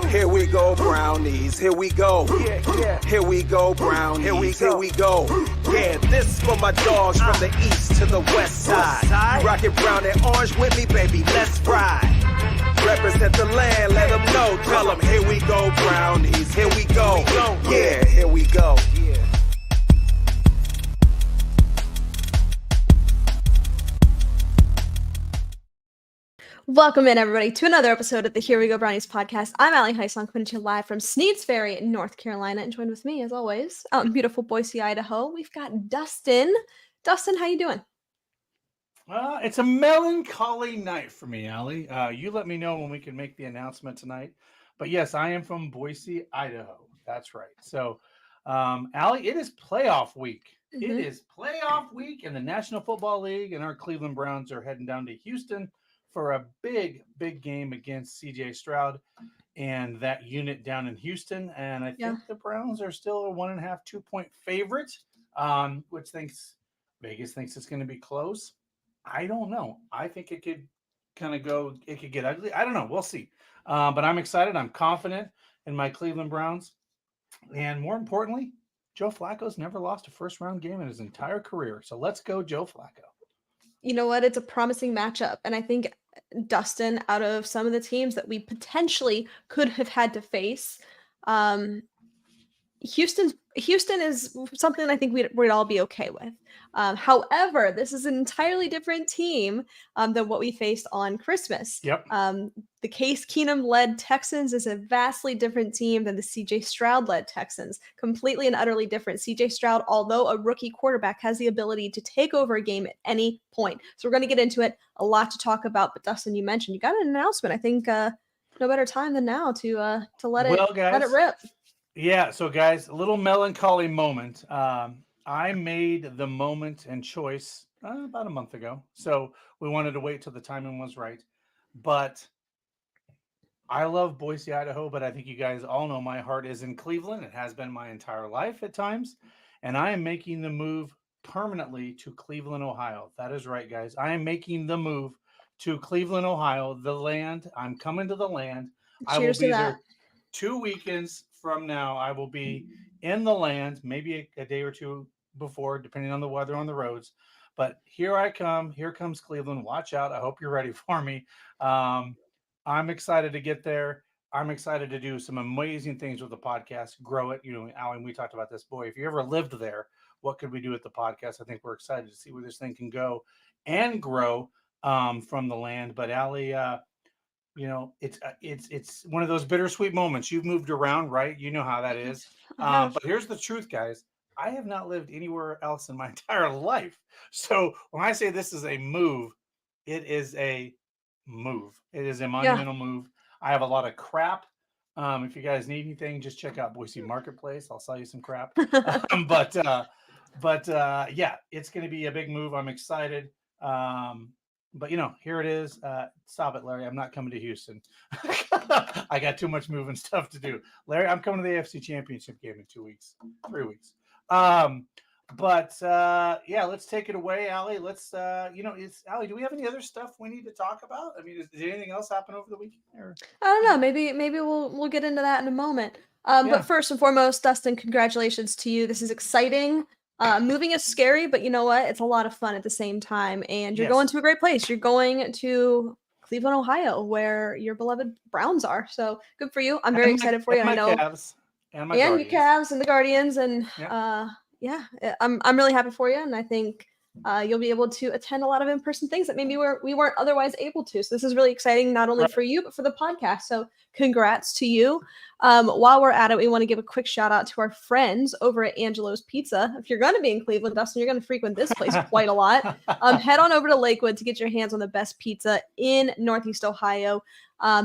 Here we go, brownies. Here we go. Here we go, brownies. Here we go. Yeah, this for my dogs from the east to the west side. You rockin' brown and orange with me, baby. Let's ride. Represent the land, let them know. Tell them, here we go, brownies. Here we go. Yeah, here we go. Welcome in, everybody, to another episode of the Here We Go Brownies podcast. I'm Allie Heisong, coming to you live from Sneads Ferry, North Carolina, and joined with me, as always, out in beautiful Boise, Idaho, we've got Dustin. Dustin, how you doing? It's a melancholy night for me, Allie. You let me know when we can make the announcement tonight. But yes, I am from Boise, Idaho. That's right. So, Allie, it is playoff week. Mm-hmm. It is playoff week in the National Football League, and our Cleveland Browns are heading down to Houston for a big game against CJ Stroud and that unit down in Houston. And I think the Browns are still a 1.5, 2-point favorite, which Vegas thinks it's going to be close. I don't know. I think it could it could get ugly. I don't know. We'll see. But I'm excited. I'm confident in my Cleveland Browns. And more importantly, Joe Flacco's never lost a first-round game in his entire career. So let's go, Joe Flacco. You know what? It's a promising matchup. And I think Dustin, out of some of the teams that we potentially could have had to face, Houston is something I think we'd all be okay with. However, this is an entirely different team than what we faced on Christmas. Yep. The Case Keenum-led Texans is a vastly different team than the CJ Stroud-led Texans. Completely and utterly different. CJ Stroud, although a rookie quarterback, has the ability to take over a game at any point. So we're going to get into it. A lot to talk about. But Dustin, you mentioned you got an announcement. I think no better time than now to let it rip. Yeah, so guys, a little melancholy moment. I made the moment and choice about a month ago. So we wanted to wait till the timing was right. But I love Boise, Idaho, but I think you guys all know my heart is in Cleveland. It has been my entire life at times. And I am making the move permanently to Cleveland, Ohio. That is right, guys. I am making the move to Cleveland, Ohio, the land. I'm coming to the land. I will be there 2 weekends from now. I will be in the land, maybe a day or two before, depending on the weather on the roads. But here I come. Here comes Cleveland. Watch out. I hope you're ready for me. I'm excited to get there. I'm excited to do some amazing things with the podcast, grow it. You know, Alan, we talked about this. Boy, if you ever lived there, what could we do with the podcast? I think we're excited to see where this thing can go and grow from the land. But Allie, you know, it's one of those bittersweet moments. You've moved around, right? You know how that is. But here's the truth, guys. I have not lived anywhere else in my entire life. So when I say this is a move, it is a move. It is a monumental move. I have a lot of crap. If you guys need anything, just check out Boise Marketplace. I'll sell you some crap. But yeah, it's going to be a big move. I'm excited. But, you know, here it is. Stop it, Larry. I'm not coming to Houston. I got too much moving stuff to do. Larry, I'm coming to the AFC Championship game in 3 weeks. Yeah, let's take it away, Allie. Let's, Allie, do we have any other stuff we need to talk about? I mean, did anything else happen over the weekend? Or? I don't know. Maybe we'll get into that in a moment. But first and foremost, Dustin, congratulations to you. This is exciting. Moving is scary, but you know what? It's a lot of fun at the same time. And you're going to a great place. You're going to Cleveland, Ohio, where your beloved Browns are. So good for you. I'm very excited for you. I know. Cavs and your Cavs and the Guardians. And I'm really happy for you. And I think you'll be able to attend a lot of in-person things that maybe we weren't otherwise able to. So this is really exciting, not only for you, but for the podcast. So congrats to you. While we're at it, we want to give a quick shout out to our friends over at Angelo's Pizza. If you're going to be in Cleveland, Dustin, you're going to frequent this place quite a lot. Head on over to Lakewood to get your hands on the best pizza in Northeast Ohio.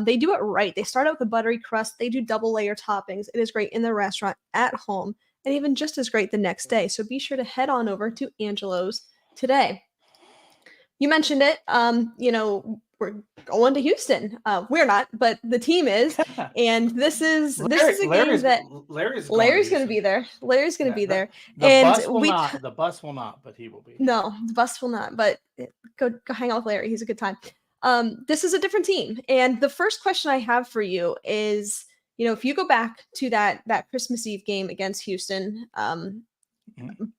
They do it right. They start out with a buttery crust. They do double layer toppings. It is great in the restaurant, at home, and even just as great the next day. So be sure to head on over to Angelo's today. You mentioned it. We're going to Houston. We're not, but the team is. And this is a game that Larry's going to be there. Larry's going to be there. The bus will not, but he will be. No, the bus will not. But go hang out with Larry. He's a good time. This is a different team. And the first question I have for you is, if you go back to that Christmas Eve game against Houston,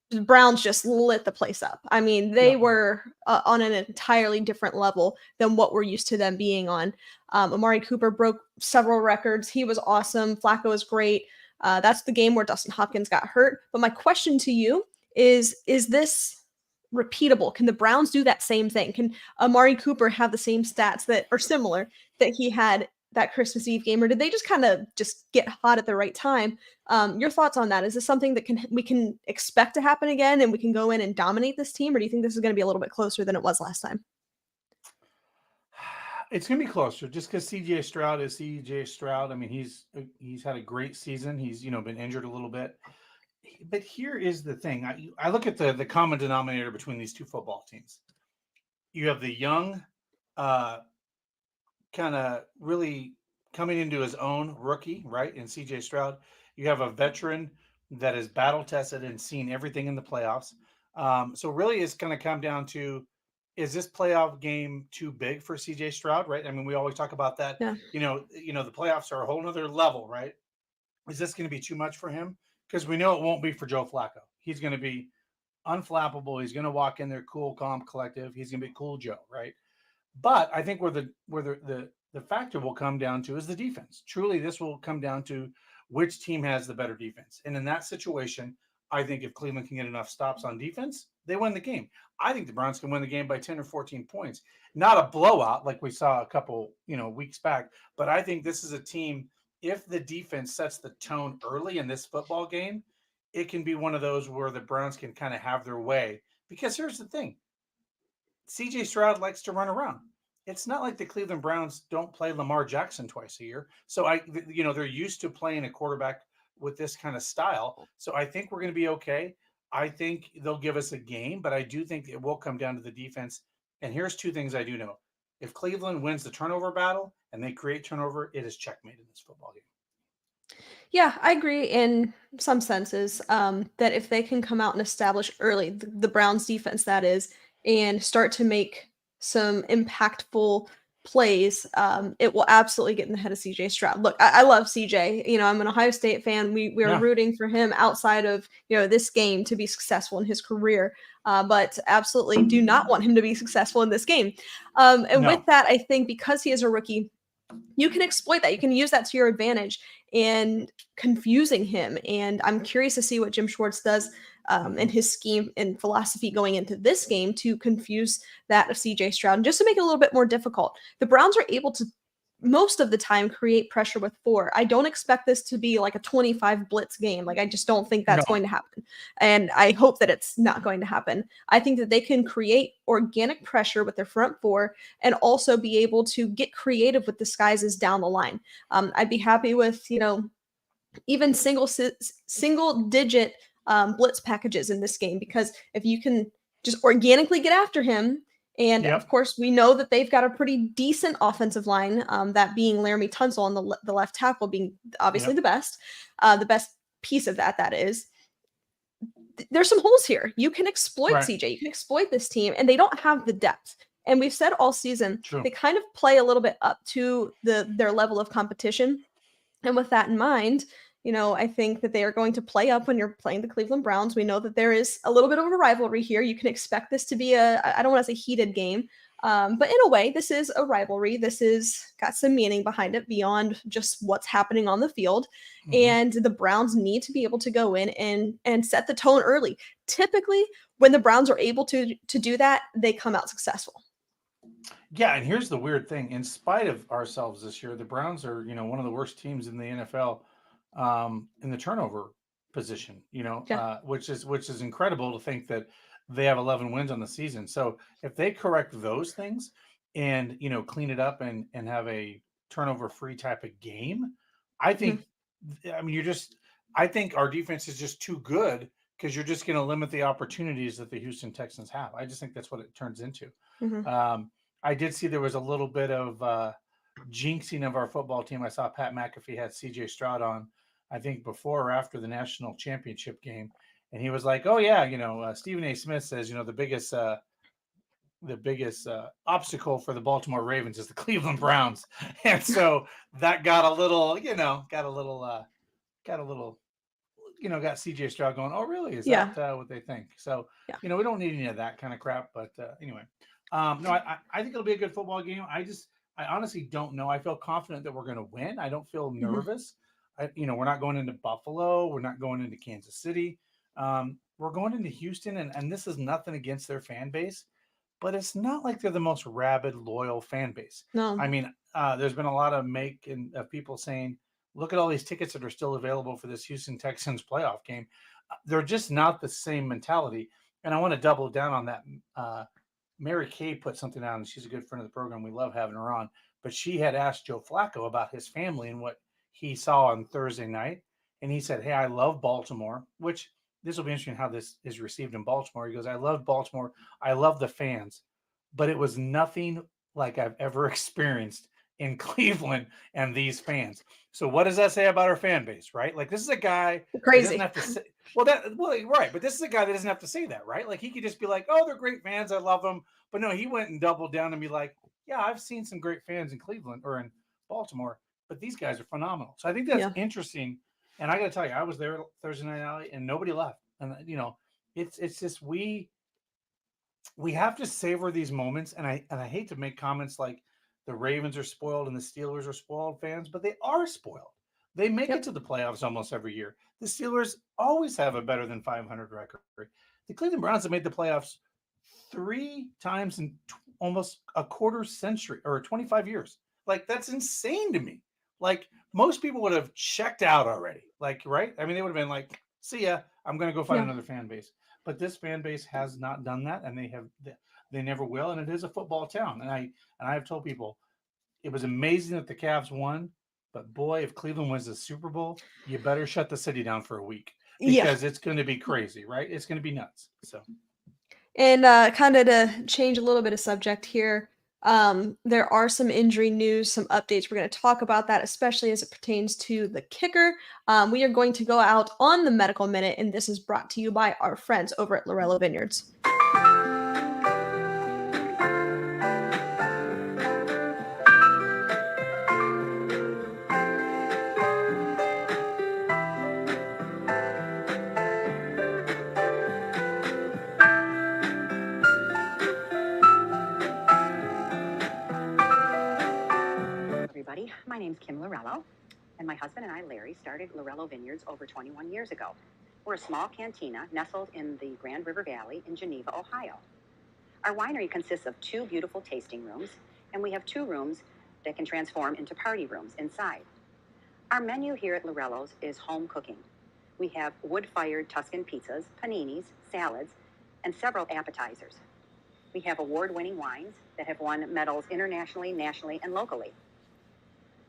the Browns just lit the place up. I mean, they were on an entirely different level than what we're used to them being on. Amari Cooper broke several records. He was awesome. Flacco was great. That's the game where Dustin Hopkins got hurt. But my question to you is this repeatable? Can the Browns do that same thing? Can Amari Cooper have the same stats that are similar that he had that Christmas Eve game, or did they just kind of just get hot at the right time? Your thoughts on that? Is this something that we can expect to happen again, and we can go in and dominate this team, or do you think this is going to be a little bit closer than it was last time? It's going to be closer just because CJ Stroud is CJ Stroud. I mean, he's had a great season. He's been injured a little bit, but here is the thing. I look at the common denominator between these two football teams. You have the young, kind of really coming into his own rookie, right? In CJ Stroud. You have a veteran that is battle tested and seen everything in the playoffs. So really it's going to come down to, is this playoff game too big for CJ Stroud, right? I mean, we always talk about that. Yeah. The playoffs are a whole nother level, right? Is this going to be too much for him? Because we know it won't be for Joe Flacco. He's going to be unflappable. He's going to walk in there cool, calm, collective. He's going to be cool Joe, right? But I think where the factor will come down to is the defense. Truly, this will come down to which team has the better defense. And in that situation, I think if Cleveland can get enough stops on defense, they win the game. I think the Browns can win the game by 10 or 14 points. Not a blowout like we saw a couple, weeks back, but I think this is a team, if the defense sets the tone early in this football game, it can be one of those where the Browns can kind of have their way. Because here's the thing. CJ Stroud likes to run around. It's not like the Cleveland Browns don't play Lamar Jackson twice a year. So they're used to playing a quarterback with this kind of style. So I think we're going to be okay. I think they'll give us a game, but I do think it will come down to the defense. And here's two things I do know. If Cleveland wins the turnover battle and they create turnover, it is checkmate in this football game. Yeah, I agree in some senses that if they can come out and establish early, the Browns defense that is, and start to make some impactful plays, it will absolutely get in the head of CJ Stroud. Look, I love CJ. I'm an Ohio State fan. We are rooting for him outside of this game to be successful in his career, but absolutely do not want him to be successful in this game. With that, I think because he is a rookie, you can exploit that. You can use that to your advantage and confusing him. And I'm curious to see what Jim Schwartz does and his scheme and philosophy going into this game to confuse that of CJ Stroud and just to make it a little bit more difficult. The Browns are able to most of the time create pressure with 4. I don't expect this to be like a 25 blitz game. Like, I just don't think that's going to happen. And I hope that it's not going to happen. I think that they can create organic pressure with their front 4 and also be able to get creative with disguises down the line. I'd be happy with, even single digit blitz packages in this game, because if you can just organically get after him. And of course, we know that they've got a pretty decent offensive line, that being Laramie Tunsil on the left tackle being obviously the best piece of that is. There's some holes here. You can exploit CJ. You can exploit this team, and they don't have the depth. And we've said all season, they kind of play a little bit up to their level of competition. And with that in mind, I think that they are going to play up when you're playing the Cleveland Browns. We know that there is a little bit of a rivalry here. You can expect this to be I don't want to say heated game, but in a way, this is a rivalry. This is got some meaning behind it beyond just what's happening on the field. Mm-hmm. And the Browns need to be able to go in and set the tone early. Typically, when the Browns are able to do that, they come out successful. Yeah, and here's the weird thing. In spite of ourselves this year, the Browns are, one of the worst teams in the NFL in the turnover position, which is incredible to think that they have 11 wins on the season. So if they correct those things and, clean it up and have a turnover-free type of game, I think, I think our defense is just too good, because you're just going to limit the opportunities that the Houston Texans have. I just think that's what it turns into. Mm-hmm. I did see there was a little bit of jinxing of our football team. I saw Pat McAfee had CJ Stroud on, I think, before or after the national championship game. And he was like, oh, yeah, Stephen A. Smith says, the biggest the biggest obstacle for the Baltimore Ravens is the Cleveland Browns, and so that got a little, got CJ Stroud going, oh, really? Is Yeah. that what they think? So, Yeah. we don't need any of that kind of crap. But anyway, no, I think it'll be a good football game. I honestly don't know. I feel confident that we're going to win. I don't feel nervous. We're not going into Buffalo. We're not going into Kansas City. We're going into Houston, and this is nothing against their fan base, but it's not like they're the most rabid, loyal fan base. No. I mean, there's been a lot of of people saying, look at all these tickets that are still available for this Houston Texans playoff game. They're just not the same mentality. And I want to double down on that. Mary Kay put something out, and she's a good friend of the program. We love having her on. But she had asked Joe Flacco about his family and what he saw on Thursday night. And he said, hey, I love Baltimore, which this will be interesting how this is received in Baltimore. He goes, I love Baltimore. I love the fans. But it was nothing like I've ever experienced in Cleveland and these fans. So what does that say about our fan base, right? Like, this is a guy Crazy. doesn't have to say, right. But this is a guy that doesn't have to say that, right? Like, he could just be like, oh, they're great fans. I love them. But no, he went and doubled down and be like, yeah, I've seen some great fans in Cleveland or in Baltimore, but these guys are phenomenal. So I think that's interesting. And I got to tell you, I was there Thursday night, Alley, and nobody left. And, it's just, we have to savor these moments. And I hate to make comments like the Ravens are spoiled and the Steelers are spoiled fans, but they are spoiled. They make it to the playoffs almost every year. The Steelers always have a better than 500 record. The Cleveland Browns have made the playoffs 3 times in almost a quarter century or 25 years. Like, that's insane to me. Like, most people would have checked out already. Like, right? I mean, they would have been like, see ya, I'm going to go find another fan base. But this fan base has not done that, and they never will. And it is a football town. And I have told people it was amazing that the Cavs won, but boy, if Cleveland wins the Super Bowl, you better shut the city down for a week because it's going to be crazy, right? It's going to be nuts. So, and kind of to change a little bit of subject here, there are some injury news, some updates. We're going to talk about that, especially as it pertains to the kicker. We are going to go out on the Medical Minute, and this is brought to you by our friends over at Lorello Vineyards. My name's Kim Lorello, and my husband and I, Larry, started Lorello Vineyards over 21 years ago. We're a small cantina nestled in the Grand River Valley in Geneva, Ohio. Our winery consists of 2 beautiful tasting rooms, and we have 2 rooms that can transform into party rooms inside. Our menu here at Lorello's is home cooking. We have wood-fired Tuscan pizzas, paninis, salads, and several appetizers. We have award-winning wines that have won medals internationally, nationally, and locally.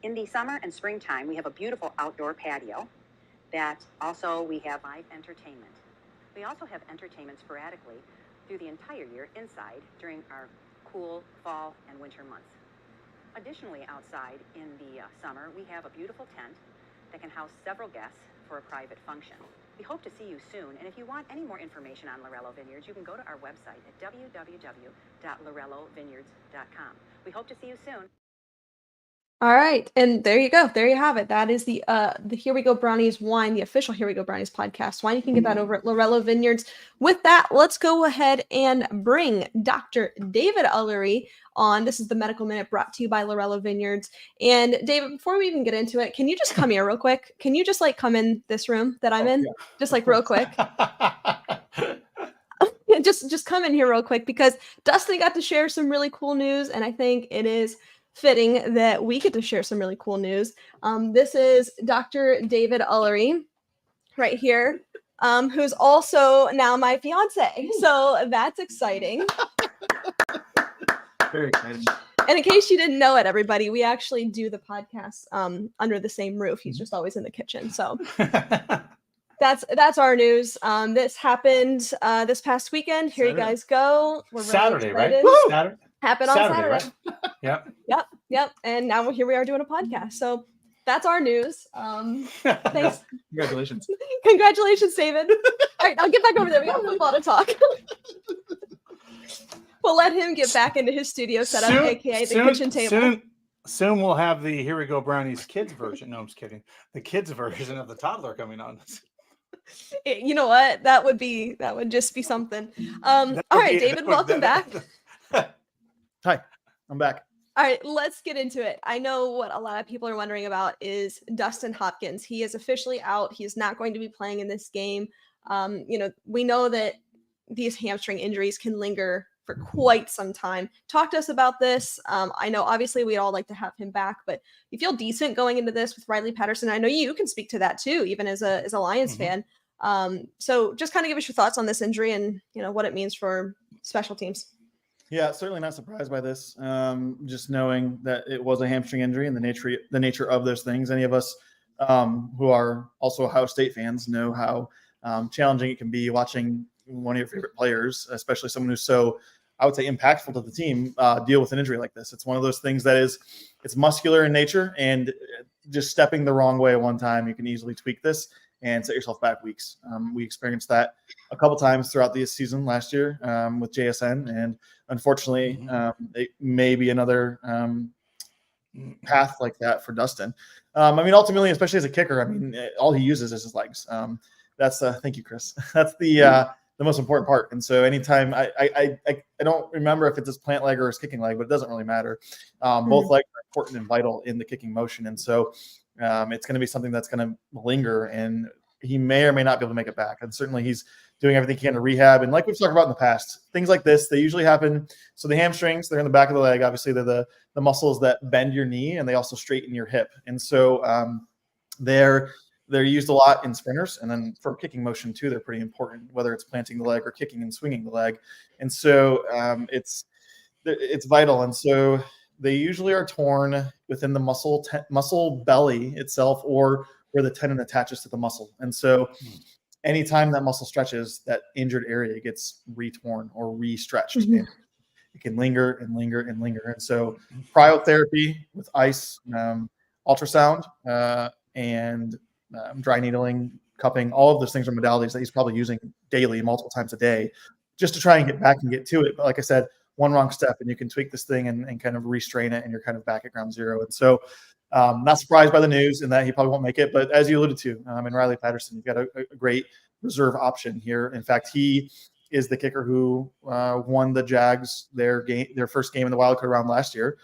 In the summer and springtime, we have a beautiful outdoor patio that also we have live entertainment. We also have entertainment sporadically through the entire year inside during our cool fall and winter months. Additionally, outside in the summer, we have a beautiful tent that can house several guests for a private function. We hope to see you soon, and if you want any more information on Lorello Vineyards, you can go to our website at www.lorellovineyards.com. We hope to see you soon. All right, and there you go. There you have it. That is the Here We Go Brownies wine, the official Here We Go Brownies podcast wine. You can get that over at Lorello Vineyards. With that, let's go ahead and bring Dr. David Ullery on. This is the Medical Minute brought to you by Lorello Vineyards. And David, before we even get into it, can you just come here real quick? Can you just come in this room that I'm in? Yeah. Just real quick. just come in here real quick because Dustin got to share some really cool news, and I think it is fitting that we get to share some really cool news. This is Dr. David Ullery right here, who's also now my fiance. So that's exciting. Very exciting. And in case you didn't know it, everybody, we actually do the podcast under the same roof. He's just always in the kitchen. So that's our news. This happened this past weekend. Here Saturday. You guys go. We're really Saturday, excited. Right? Saturday. Happened on Saturday. Right? Yep. And now here we are doing a podcast. So that's our news. Thanks. Congratulations. Congratulations, David. All right, I'll get back over there. We got football to talk. We'll let him get back into his studio setup, aka the kitchen table. Soon we'll have the Here We Go Brownies kids version. No, I'm just kidding. The kids version of the toddler coming on. You know what? That would just be something. All right, David, welcome back. Hi, I'm back. All right, let's get into it. I know what a lot of people are wondering about is Dustin Hopkins. He is officially out. He's not going to be playing in this game. We know that these hamstring injuries can linger for quite some time. Talk to us about this. I know obviously we'd all like to have him back, but you feel decent going into this with Riley Patterson. I know you can speak to that too, even as a Lions fan. So just kind of give us your thoughts on this injury and what it means for special teams. Yeah, certainly not surprised by this. Just knowing that it was a hamstring injury and the nature of those things. Any of us who are also Ohio State fans know how challenging it can be watching one of your favorite players, especially someone who's so, I would say, impactful to the team, deal with an injury like this. It's one of those things that it's muscular in nature, and just stepping the wrong way at one time, you can easily tweak this and set yourself back weeks. We experienced that a couple times throughout the season last year with JSN, and unfortunately, it may be another path like that for Dustin. Ultimately, especially as a kicker, all he uses is his legs. Thank you, Chris. That's the most important part. And so anytime I don't remember if it's his plant leg or his kicking leg, but it doesn't really matter. Both legs are important and vital in the kicking motion. And so it's going to be something that's going to linger, and he may or may not be able to make it back. And certainly he's doing everything he can to rehab. And like we've talked about in the past, things like this, they usually happen. So the hamstrings, they're in the back of the leg. Obviously, they're the muscles that bend your knee, and they also straighten your hip. And so they're used a lot in sprinters, and then for kicking motion too, they're pretty important, whether it's planting the leg or kicking and swinging the leg. And so it's vital. And so they usually are torn within the muscle belly itself, or where the tendon attaches to the muscle. And so anytime that muscle stretches, that injured area gets retorn or re-stretched. And it can linger and linger and linger. And so cryotherapy with ice, ultrasound, and dry needling, cupping, all of those things are modalities that he's probably using daily, multiple times a day, just to try and get back and get to it. But like I said, one wrong step and you can tweak this thing and kind of restrain it, and you're kind of back at ground zero. And so not surprised by the news and that he probably won't make it. But as you alluded to, in Riley Patterson, you've got a great reserve option here. In fact, he is the kicker who won the Jags their first game in the wildcard round last year,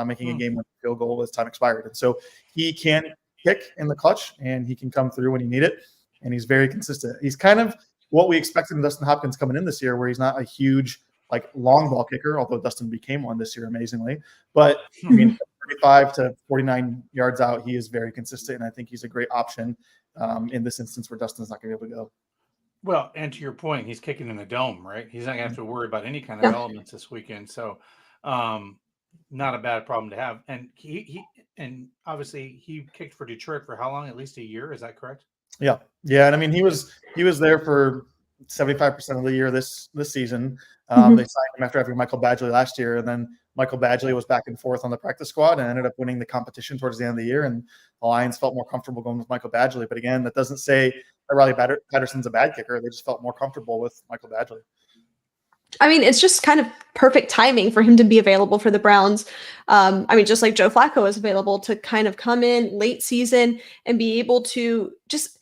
making a game-winning field goal as time expired. And so he can kick in the clutch, and he can come through when you need it, and he's very consistent. He's kind of what we expected in Dustin Hopkins coming in this year, where he's not a huge long ball kicker, although Dustin became one this year amazingly. But 35 to 49 yards out, he is very consistent, and I think he's a great option in this instance where Dustin's not going to be able to go. Well, and to your point, he's kicking in the dome, right? He's not going to have to worry about any kind of elements this weekend. So not a bad problem to have. And he obviously he kicked for Detroit for how long? At least a year. Is that correct? Yeah. And he was there for 75% of the year this season. They signed him after having Michael Badgley last year, and then Michael Badgley was back and forth on the practice squad and ended up winning the competition towards the end of the year. And the Lions felt more comfortable going with Michael Badgley. But again, that doesn't say that Riley Patterson's a bad kicker. They just felt more comfortable with Michael Badgley. It's just kind of perfect timing for him to be available for the Browns. Just like Joe Flacco is available to kind of come in late season and be able to just,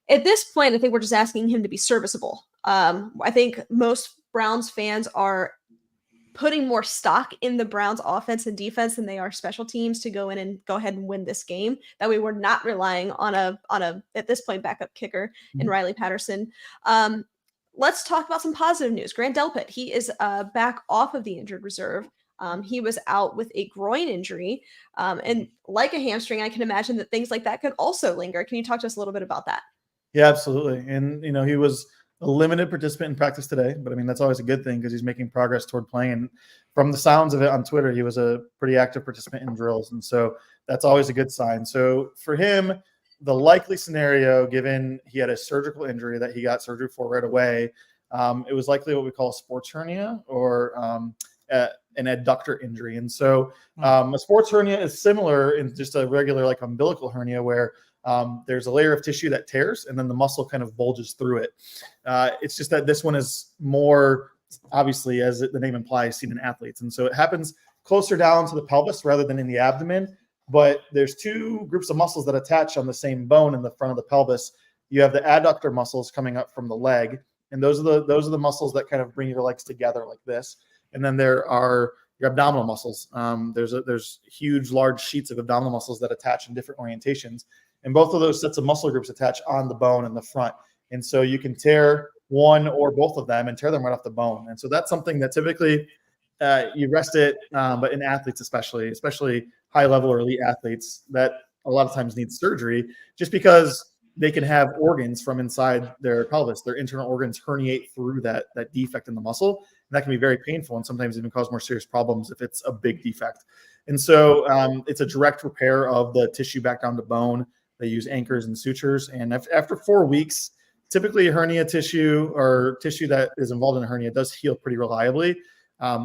at this point, I think we're just asking him to be serviceable. I think most Browns fans are putting more stock in the Browns offense and defense than they are special teams to go in and go ahead and win this game. That way we're not relying on a at this point backup kicker in Riley Patterson. Let's talk about some positive news. Grant Delpit, he is back off of the injured reserve. He was out with a groin injury, and like a hamstring, I can imagine that things like that could also linger. Can you talk to us a little bit about that? Yeah, absolutely. And he was a limited participant in practice today, but that's always a good thing because he's making progress toward playing. And from the sounds of it on Twitter, he was a pretty active participant in drills, and so that's always a good sign. So for him, the likely scenario, given he had a surgical injury that he got surgery for right away, it was likely what we call a sports hernia or an adductor injury. And so a sports hernia is similar in just a regular umbilical hernia where there's a layer of tissue that tears and then the muscle kind of bulges through it. It's just that this one is more obviously, as the name implies, seen in athletes. And so it happens closer down to the pelvis rather than in the abdomen. But there's two groups of muscles that attach on the same bone in the front of the pelvis. You have the adductor muscles coming up from the leg, and those are the muscles that kind of bring your legs together like this. And then there are your abdominal muscles. There's huge, large sheets of abdominal muscles that attach in different orientations, and both of those sets of muscle groups attach on the bone in the front. And so you can tear one or both of them and tear them right off the bone. And so that's something that typically you rest it, but in athletes especially high-level or elite athletes, that a lot of times need surgery just because they can have organs from inside their pelvis. Their internal organs herniate through that defect in the muscle. And that can be very painful and sometimes even cause more serious problems if it's a big defect. And so it's a direct repair of the tissue back down to bone. They use anchors and sutures. And after 4 weeks, typically hernia tissue or tissue that is involved in a hernia does heal pretty reliably.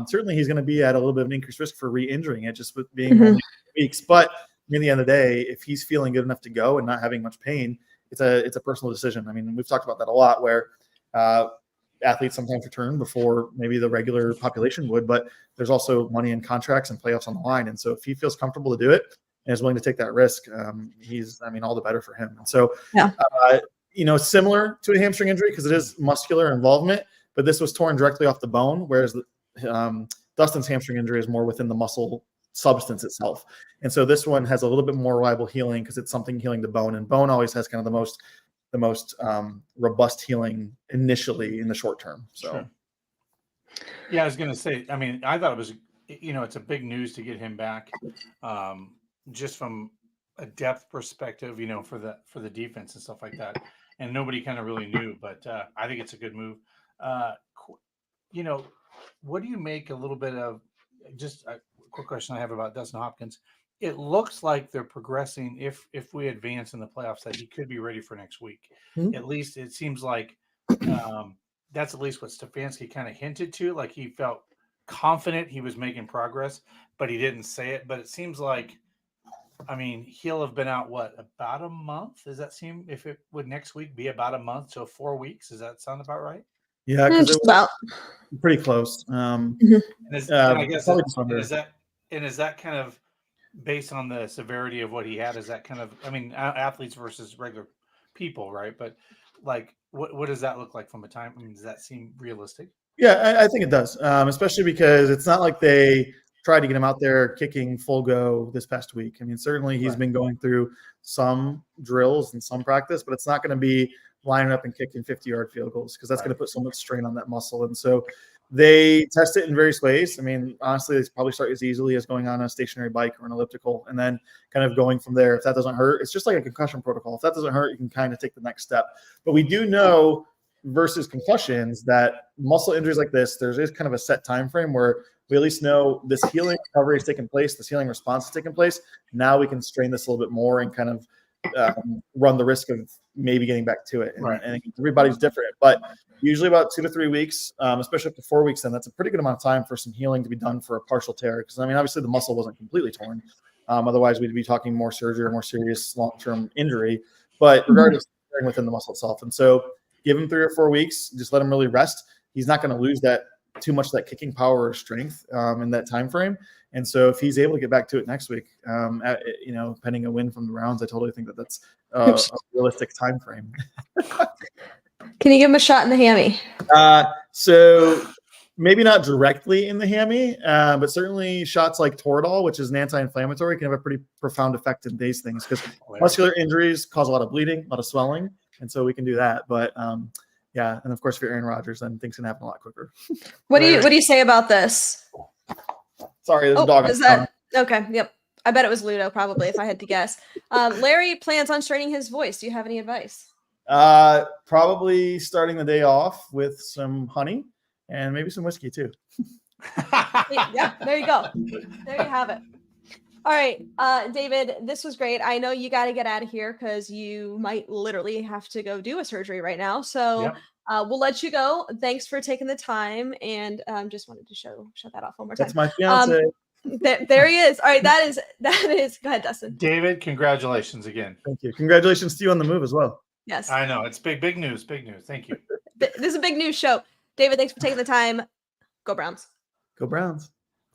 Certainly he's going to be at a little bit of an increased risk for re-injuring it just with being only weeks. But in the end of the day, if he's feeling good enough to go and not having much pain, it's a personal decision. I mean, we've talked about that a lot where athletes sometimes return before maybe the regular population would, but there's also money in contracts and playoffs on the line. And so if he feels comfortable to do it and is willing to take that risk, all the better for him. And so, similar to a hamstring injury because it is muscular involvement, but this was torn directly off the bone, whereas Dustin's hamstring injury is more within the muscle substance itself. And so this one has a little bit more reliable healing because it's something healing the bone, and bone always has kind of the most robust healing initially in the short term. So, sure. Yeah, I was going to say, I mean, I thought it was, it's a big news to get him back, just from a depth perspective, for the defense and stuff like that. And nobody kind of really knew, but I think it's a good move. What do you make a little bit of, just a quick question I have about Dustin Hopkins? It looks like they're progressing. If we advance in the playoffs, that he could be ready for next week. Mm-hmm. At least it seems like that's at least what Stefanski kind of hinted to. Like he felt confident he was making progress, but he didn't say it. But it seems like, he'll have been out, about a month? Does that seem, if it would next week be about a month, so 4 weeks? Does that sound about right? Yeah, because it was pretty close. Is that kind of based on the severity of what he had? Is that kind of, athletes versus regular people, right? But like, what does that look like from a time? Does that seem realistic? Yeah, I think it does, especially because it's not like they tried to get him out there kicking full go this past week. Certainly he's been going through some drills and some practice, but it's not going to be lining up and kicking 50-yard field goals because that's going to put so much strain on that muscle. And so they test it in various ways. Honestly, they probably start as easily as going on a stationary bike or an elliptical and then kind of going from there. If that doesn't hurt, it's just like a concussion protocol. If that doesn't hurt, you can kind of take the next step. But we do know versus concussions that muscle injuries like this, there's kind of a set time frame where we at least know this healing recovery is taking place, this healing response is taking place. Now we can strain this a little bit more and kind of run the risk of maybe getting back to it. And everybody's different, but usually about 2 to 3 weeks, especially up to 4 weeks, then that's a pretty good amount of time for some healing to be done for a partial tear. Because obviously the muscle wasn't completely torn. Otherwise we'd be talking more surgery or more serious long-term injury, but regardless, tearing within the muscle itself. And so give him 3 or 4 weeks, just let him really rest. He's not going to lose too much of that kicking power or strength in that time frame. And so if he's able to get back to it next week, pending a win from the rounds, I totally think that's a realistic time frame. Can you give him a shot in the hammy? So maybe not directly in the hammy, but certainly shots like Toradol, which is an anti-inflammatory, can have a pretty profound effect in these things because muscular injuries cause a lot of bleeding, a lot of swelling. And so we can do that. But yeah. And of course, if you're Aaron Rodgers, then things can happen a lot quicker. What do you say about this? Sorry, there's a dog. Is that okay? Yep. I bet it was Ludo, probably, if I had to guess. Larry plans on straining his voice. Do you have any advice? Probably starting the day off with some honey and maybe some whiskey too. Yeah, there you go. There you have it. All right, David, this was great. I know you got to get out of here because you might literally have to go do a surgery right now. So we'll let you go. Thanks for taking the time, and just wanted to show that off one more time. That's my fiance. There he is. All right, that is. Go ahead, Dustin. David, congratulations again. Thank you. Congratulations to you on the move as well. Yes, I know it's big news. Big news. Thank you. This is a big news show. David, thanks for taking the time. Go Browns. Go Browns.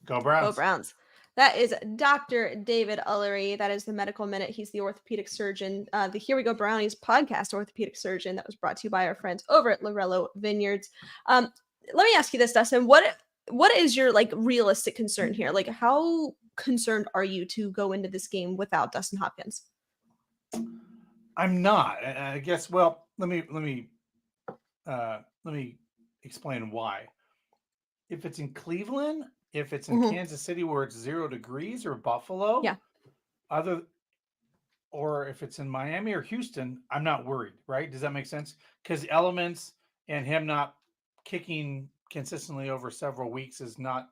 Go Browns. Go Browns. That is Dr. David Ullery. That is the Medical Minute. He's the orthopedic surgeon, the Here We Go Brownies podcast orthopedic surgeon that was brought to you by our friends over at Lorello Vineyards. Let me ask you this, Dustin. What is your like realistic concern here? Like, how concerned are you to go into this game without Dustin Hopkins? I'm not. I guess. Well, let me explain why. If it's in Cleveland, if it's in Kansas City where it's 0 degrees, or Buffalo, Yeah. or if it's in Miami or Houston, I'm not worried, right? Does that make sense? Because elements and him not kicking consistently over several weeks is not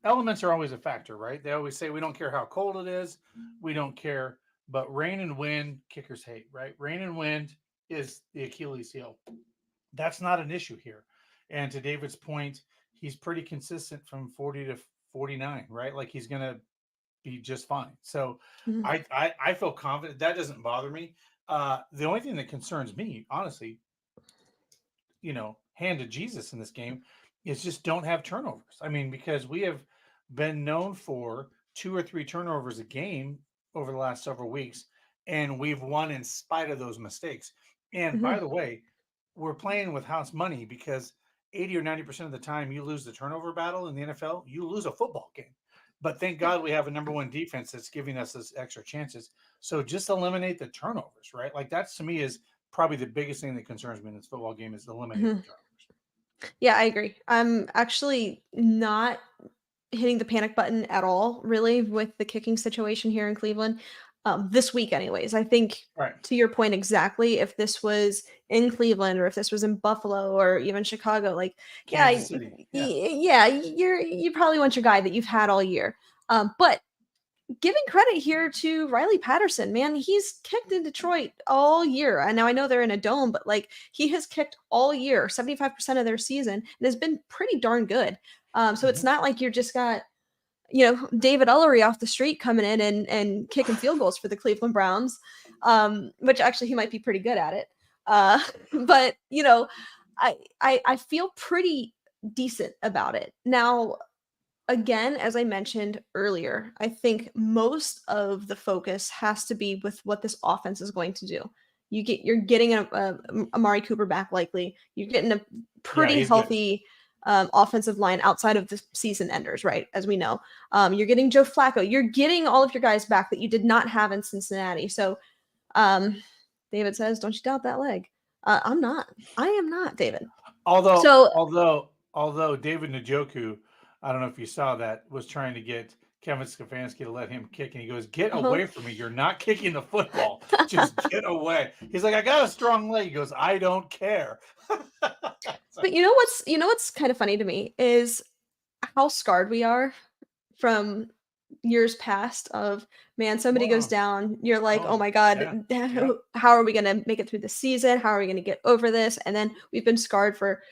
elements are always a factor, right? They always say we don't care how cold it is, we don't care, but rain and wind kickers hate, right? Rain and wind is the Achilles heel. That's not an issue here. And to David's point, he's pretty consistent from 40 to 49, right? Like he's going to be just fine. So I feel confident. That doesn't bother me. The only thing that concerns me, honestly, hand to Jesus in this game, is just don't have turnovers. I mean, because we have been known for 2 or 3 turnovers a game over the last several weeks, and we've won in spite of those mistakes. And by the way, we're playing with house money, because 80 or 90% of the time you lose the turnover battle in the NFL, you lose a football game. But thank God we have a number 1 defense that's giving us this extra chances. So just eliminate the turnovers, right? Like that's, to me, is probably the biggest thing that concerns me in this football game, is eliminating the turnovers. Yeah, I agree. I'm actually not hitting the panic button at all, really, with the kicking situation here in Cleveland. This week, anyways. I think, to your point exactly, if this was in Cleveland or if this was in Buffalo or even Chicago, like, Kansas City. You probably want your guy that you've had all year. But giving credit here to Riley Patterson, man, he's kicked in Detroit all year. And now I know they're in a dome, but like he has kicked all year, 75% of their season, and has been pretty darn good. So it's not like you're just got, David Ullery off the street coming in and kicking field goals for the Cleveland Browns, which actually he might be pretty good at it. But I feel pretty decent about it. Now, again, as I mentioned earlier, I think most of the focus has to be with what this offense is going to do. You're getting a Amari Cooper back, likely. You're getting a pretty healthy offensive line outside of the season enders, right? As we know, you're getting Joe Flacco. You're getting all of your guys back that you did not have in Cincinnati. So, David says, "Don't you doubt that leg." I'm not. I am not, David. Although David Njoku, I don't know if you saw that, was trying to get Kevin Stefanski to let him kick, and he goes, "Get away from me! You're not kicking the football. Just get away." He's like, "I got a strong leg." He goes, "I don't care." But what's kind of funny to me is how scarred we are from years past of, man, somebody goes down, you're like, oh my God, how are we going to make it through the season? How are we going to get over this? And then we've been scarred for,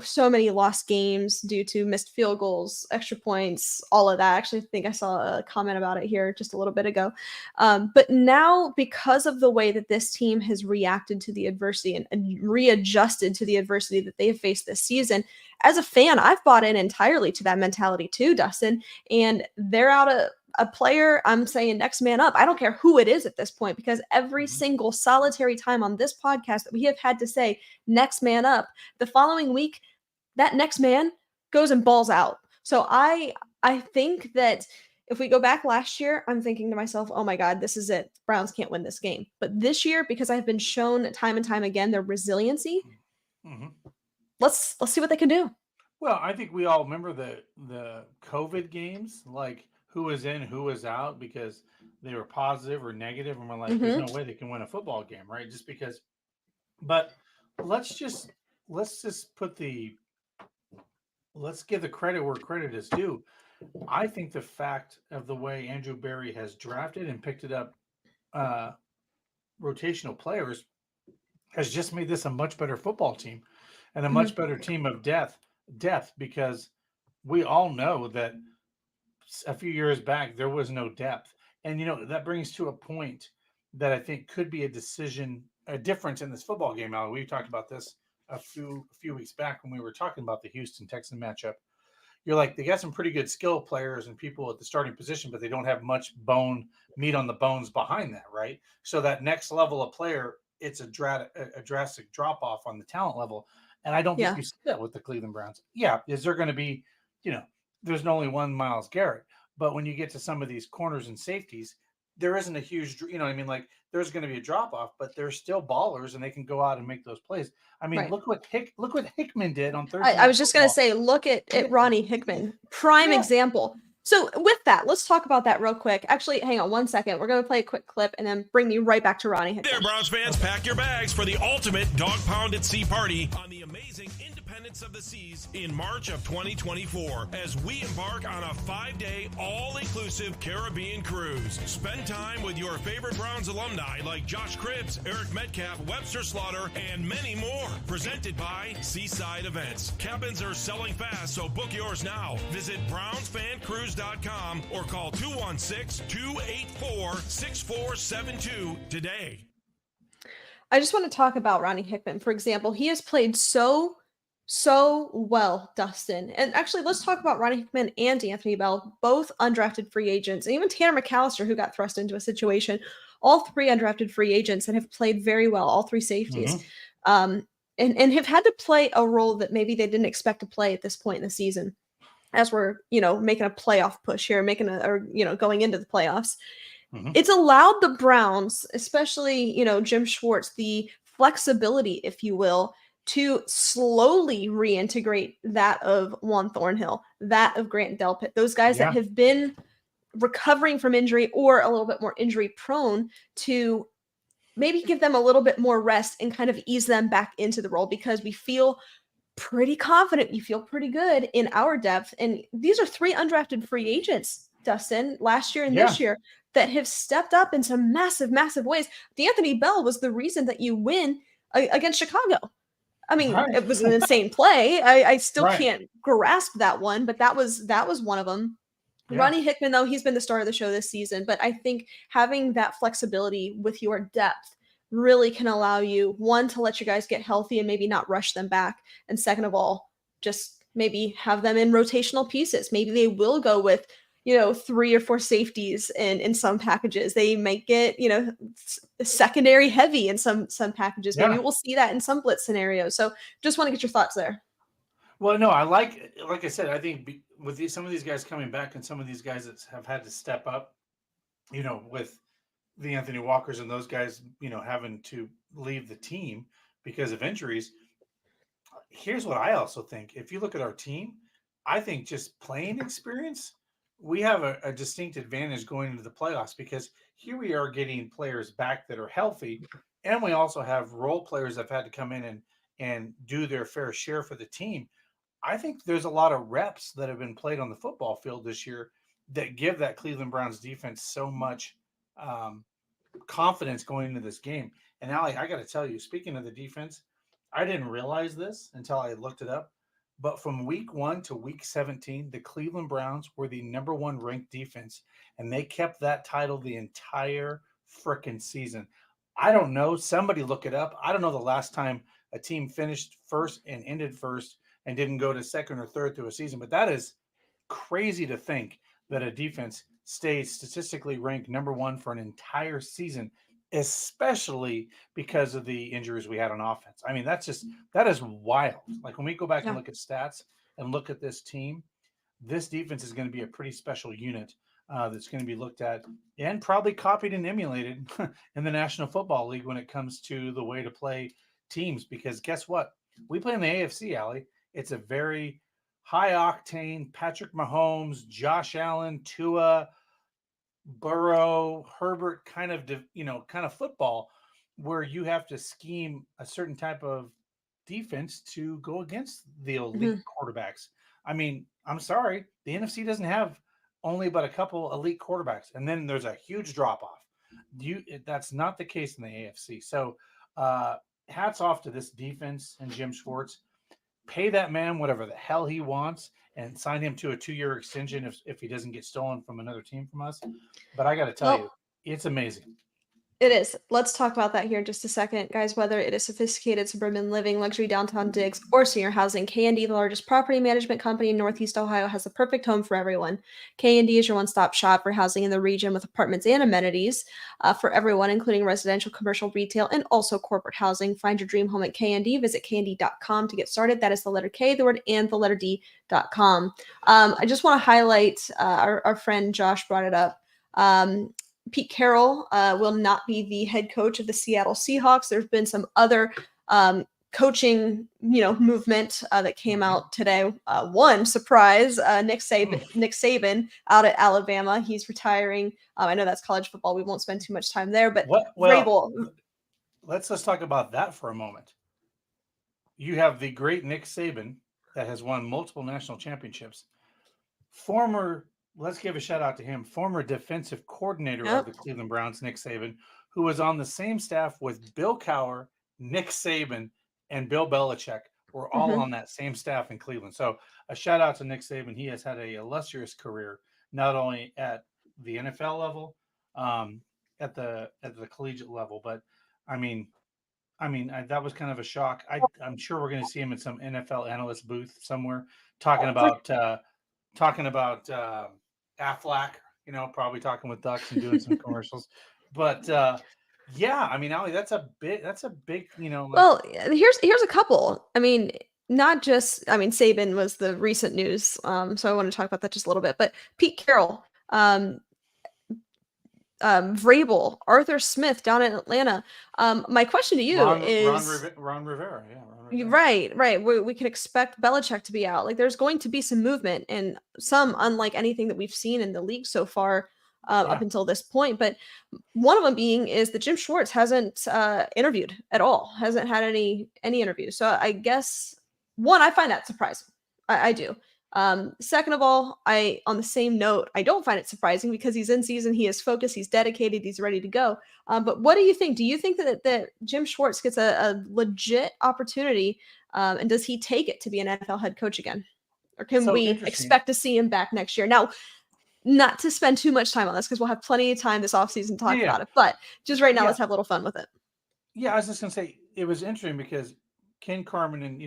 so many lost games due to missed field goals, extra points, all of that. I actually think I saw a comment about it here just a little bit ago. But now, because of the way that this team has reacted to the adversity and readjusted to the adversity that they have faced this season, as a fan, I've bought in entirely to that mentality too, Dustin, and they're out a player. I'm saying next man up. I don't care who it is at this point, because every single solitary time on this podcast that we have had to say next man up, the following week, that next man goes and balls out. So I think that if we go back last year, I'm thinking to myself, oh my God, this is it. Browns can't win this game. But this year, because I've been shown time and time again their resiliency, let's see what they can do. Well, I think we all remember the COVID games, like who was in, who was out, because they were positive or negative, and we're like, there's no way they can win a football game, right? Just because. But let's give the credit where credit is due. I think the fact of the way Andrew Berry has drafted and picked it up rotational players has just made this a much better football team and a much better team of depth, because we all know that a few years back there was no depth. And that brings to a point that I think could be a difference in this football game. Al, we've talked about this a few weeks back when we were talking about the Houston Texan matchup. You're like, they got some pretty good skill players and people at the starting position, but they don't have much meat on the bones behind that, right? So that next level of player, it's a drastic drop off on the talent level. And I don't think you see that with the Cleveland Browns. Yeah, is there going to be, there's only one Myles Garrett. But when you get to some of these corners and safeties, there isn't a huge, like there's going to be a drop off, but they're still ballers and they can go out and make those plays. I mean, look what Hickman did on Thursday. I was just going to say, look at Ronnie Hickman, prime example. So with that, let's talk about that real quick. Actually, hang on 1 second. We're going to play a quick clip and then bring me right back to Ronnie Hickman. There, Browns fans, pack your bags for the ultimate dog pound at sea party on the amazing Independence of the Seas in March of 2024 as we embark on a 5-day all-inclusive Caribbean cruise. Spend time with your favorite Browns alumni like Josh Cribbs, Eric Metcalf, Webster Slaughter, and many more. Presented by Seaside Events. Cabins are selling fast, so book yours now. Visit BrownsFanCruise.com or call 216-284-6472 today. I just want to talk about Ronnie Hickman. For example, he has played so well, Dustin. And actually, let's talk about Ronnie Hickman and Anthony Bell, both undrafted free agents, and even Tanner McAllister, who got thrust into a situation. All three undrafted free agents that have played very well, all three safeties, and have had to play a role that maybe they didn't expect to play at this point in the season, as we're, making a playoff push here, going into the playoffs. It's allowed the Browns, especially, Jim Schwartz, the flexibility, if you will, to slowly reintegrate that of Juan Thornhill, that of Grant Delpit, those guys that have been recovering from injury or a little bit more injury prone, to maybe give them a little bit more rest and kind of ease them back into the role, because we feel pretty confident, we feel pretty good in our depth. And these are three undrafted free agents, Dustin, last year and this year, that have stepped up in some massive, massive ways. D'Anthony Bell was the reason that you win against Chicago. I mean, it was an insane play. I still can't grasp that one, but that was one of them. Yeah. Ronnie Hickman, though, he's been the star of the show this season, but I think having that flexibility with your depth really can allow you, one, to let your guys get healthy and maybe not rush them back, and second of all, just maybe have them in rotational pieces. Maybe they will go with 3 or 4 safeties in some packages. They might get, secondary heavy in some packages. Maybe we'll see that in some blitz scenarios. So just want to get your thoughts there. Well, no, I like I said, I think with some of these guys coming back and some of these guys that have had to step up, with the Anthony Walkers and those guys, having to leave the team because of injuries. Here's what I also think. If you look at our team, I think just playing experience, we have a distinct advantage going into the playoffs, because here we are getting players back that are healthy, and we also have role players that have had to come in and do their fair share for the team. I think there's a lot of reps that have been played on the football field this year that give that Cleveland Browns defense so much confidence going into this game. And Allie, I got to tell you, speaking of the defense, I didn't realize this until I looked it up. But from week 1 to week 17, the Cleveland Browns were the number 1 ranked defense, and they kept that title the entire frickin' season. I don't know. Somebody look it up. I don't know the last time a team finished first and ended first and didn't go to second or third through a season. But that is crazy to think that a defense stays statistically ranked number 1 for an entire season, especially because of the injuries we had on offense. I mean, that is wild. Like when we go back and look at stats and look at this team, this defense is going to be a pretty special unit that's going to be looked at and probably copied and emulated in the National Football League when it comes to the way to play teams. Because guess what? We play in the AFC, Allie. It's a very high octane Patrick Mahomes, Josh Allen, Tua, Burrow, Herbert kind of football, where you have to scheme a certain type of defense to go against the elite quarterbacks. I mean, I'm sorry, the NFC doesn't have only but a couple elite quarterbacks, and then there's a huge drop off. That's not the case in the AFC. So hats off to this defense and Jim Schwartz. Pay that man whatever the hell he wants and sign him to a 2-year extension if he doesn't get stolen from another team from us. But I got to tell you, it's amazing. It is. Let's talk about that here in just a second, guys. Whether it is sophisticated suburban living, luxury downtown digs, or senior housing, K&D, the largest property management company in Northeast Ohio, has the perfect home for everyone. K&D is your one-stop shop for housing in the region with apartments and amenities for everyone, including residential, commercial, retail, and also corporate housing. Find your dream home at K&D. Visit knd.com to get started. That is the letter K, the word, and the letter D.com. I just want to highlight our friend Josh brought it up. Pete Carroll will not be the head coach of the Seattle Seahawks. There's been some other coaching, movement that came out today. One surprise: Nick Saban out at Alabama. He's retiring. I know that's college football. We won't spend too much time there, but Vrabel. Let's talk about that for a moment. You have the great Nick Saban that has won multiple national championships. Let's give a shout out to him, former defensive coordinator of the Cleveland Browns, Nick Saban, who was on the same staff with Bill Cowher, Nick Saban, and Bill Belichick. Were all on that same staff in Cleveland. So a shout out to Nick Saban. He has had a illustrious career, not only at the NFL level, at the collegiate level, but that was kind of a shock. I'm sure we're going to see him in some NFL analyst booth somewhere talking about Aflac, probably talking with ducks and doing some commercials. But Ali, that's a big, Well, here's a couple. Not just, Saban was the recent news. So I want to talk about that just a little bit, but Pete Carroll, Vrabel, Arthur Smith down in Atlanta. My question to you is Ron Rivera. Yeah. Right. We can expect Belichick to be out. Like, there's going to be some movement, and some unlike anything that we've seen in the league so far up until this point. But one of them being is that Jim Schwartz hasn't interviewed at all, hasn't had any interviews. So I guess, one, I find that surprising. I do. Second of all, on the same note, I don't find it surprising because he's in season, he is focused, he's dedicated, he's ready to go. But what do you think? Do you think that Jim Schwartz gets a legit opportunity, and does he take it to be an NFL head coach again? Or can we expect to see him back next year? Now, not to spend too much time on this because we'll have plenty of time this offseason to talk about it. But just right now, let's have a little fun with it. Yeah, I was just going to say, it was interesting because Ken Carman and,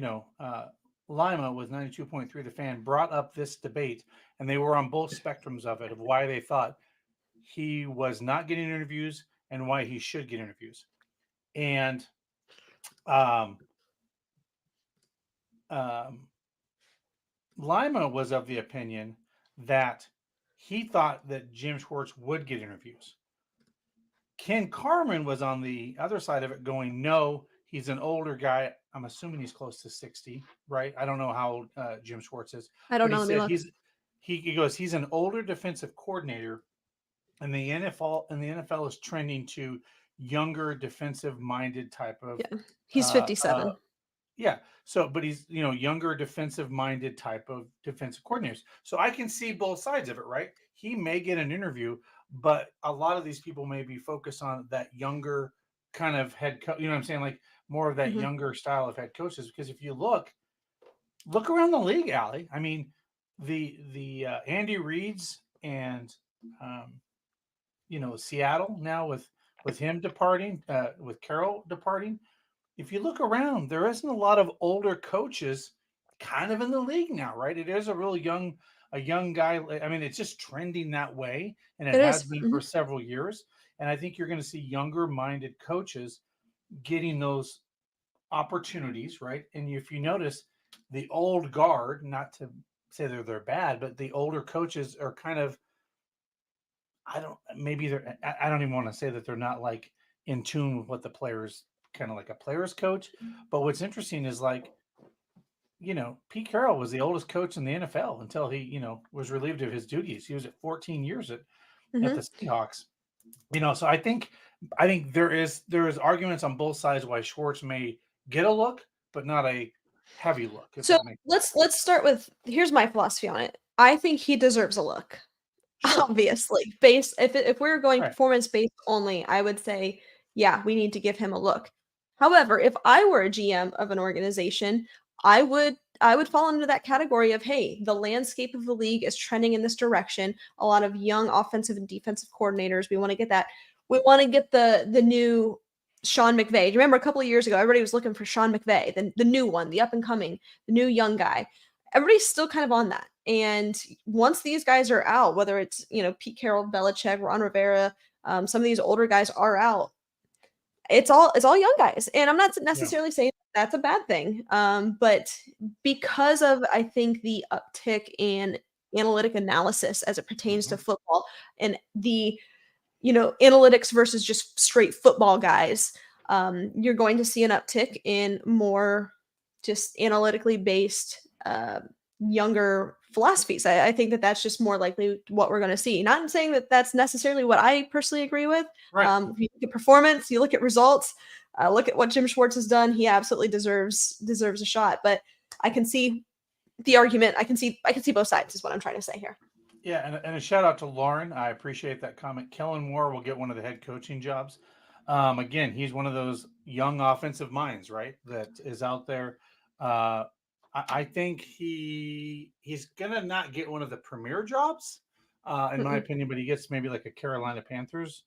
Lima with 92.3 The Fan brought up this debate, and they were on both spectrums of it, of why they thought he was not getting interviews and why he should get interviews. And Lima was of the opinion that he thought that Jim Schwartz would get interviews. Ken Carman was on the other side of it going, no, he's an older guy. I'm assuming he's close to 60, right? I don't know how old Jim Schwartz is. I don't know. He goes, he's an older defensive coordinator, and the NFL is trending to younger defensive-minded type of. Yeah, he's 57. So, but he's younger defensive-minded type of defensive coordinators. So I can see both sides of it, right? He may get an interview, but a lot of these people may be focused on that younger kind of head coach. You know what I'm saying? Like more of that younger style of head coaches. Because if you look around the league, Allie, the Andy Reid's and Seattle now with him departing, with Carroll departing. If you look around, there isn't a lot of older coaches kind of in the league now, right? It is a young guy. It's just trending that way, and it has been for several years. And I think you're going to see younger-minded coaches getting those opportunities, right? And if you notice, the old guard, not to say they're bad, but the older coaches are kind of, I don't even want to say that they're not like in tune with what the players, kind of like a player's coach. But what's interesting is Pete Carroll was the oldest coach in the NFL until he, was relieved of his duties. He was at 14 years at the Seahawks. So I think there is arguments on both sides why Schwartz may get a look, but not a heavy look. So let's start with, here's my philosophy on it. I think he deserves a look. Sure. Obviously, if we're going performance based only, I would say, yeah, we need to give him a look. However, if I were a GM of an organization, I would fall into that category of, hey, the landscape of the league is trending in this direction. A lot of young offensive and defensive coordinators. We want to get that. we want to get the new Sean McVay. Do you remember a couple of years ago, everybody was looking for Sean McVay, the new one, the up and coming, the new young guy. Everybody's still kind of on that. And once these guys are out, whether it's, Pete Carroll, Belichick, Ron Rivera, some of these older guys are out. It's all young guys. And I'm not necessarily saying that's a bad thing. But because of, I think, the uptick in analytic analysis as it pertains to football and the analytics versus just straight football guys, you're going to see an uptick in more just analytically based younger philosophies. I think that that's just more likely what we're going to see. Not saying that that's necessarily what I personally agree with. Right. If you look at performance, you look at results, look at what Jim Schwartz has done. He absolutely deserves a shot. But I can see the argument. I can see both sides is what I'm trying to say here. Yeah, and a shout out to Lauren. I appreciate that comment. Kellen Moore will get one of the head coaching jobs. Again, he's one of those young offensive minds, right? That is out there. I think he's gonna not get one of the premier jobs, in my opinion, but he gets maybe like a Carolina Panthers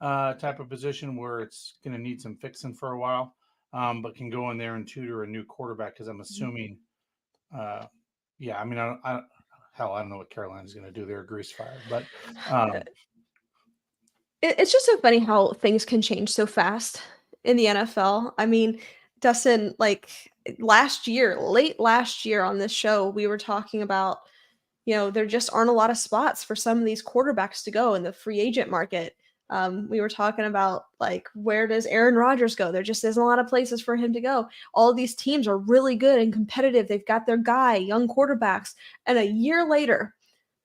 type of position where it's gonna need some fixing for a while, but can go in there and tutor a new quarterback because I'm assuming, yeah, I mean, I don't know what Carolina's going to do. They're a grease fire, but it's just so funny how things can change so fast in the NFL. I mean, Dustin, like late last year on this show, we were talking about, there just aren't a lot of spots for some of these quarterbacks to go in the free agent market. We were talking about, like, where does Aaron Rodgers go? There just isn't a lot of places for him to go. All of these teams are really good and competitive. They've got their guy, young quarterbacks. And a year later,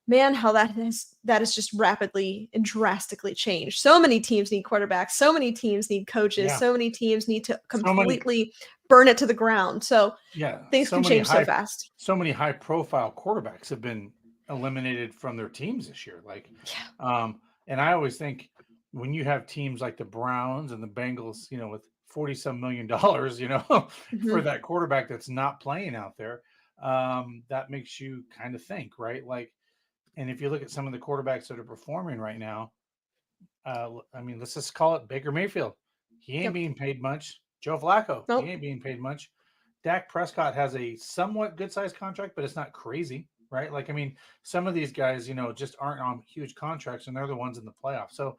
man, how that has just rapidly and drastically changed. So many teams need quarterbacks. So many teams need coaches. Yeah. So many teams need to completely burn it to the ground. So things can change so fast. So many high-profile quarterbacks have been eliminated from their teams this year. And I always think, when you have teams like the Browns and the Bengals, with $40-some million, for that quarterback that's not playing out there, that makes you kind of think, right? Like, and if you look at some of the quarterbacks that are performing right now, I mean, let's just call it Baker Mayfield. He ain't being paid much. Joe Flacco, he ain't being paid much. Dak Prescott has a somewhat good-sized contract, but it's not crazy, right? Like, I mean, some of these guys, just aren't on huge contracts, and they're the ones in the playoffs. So,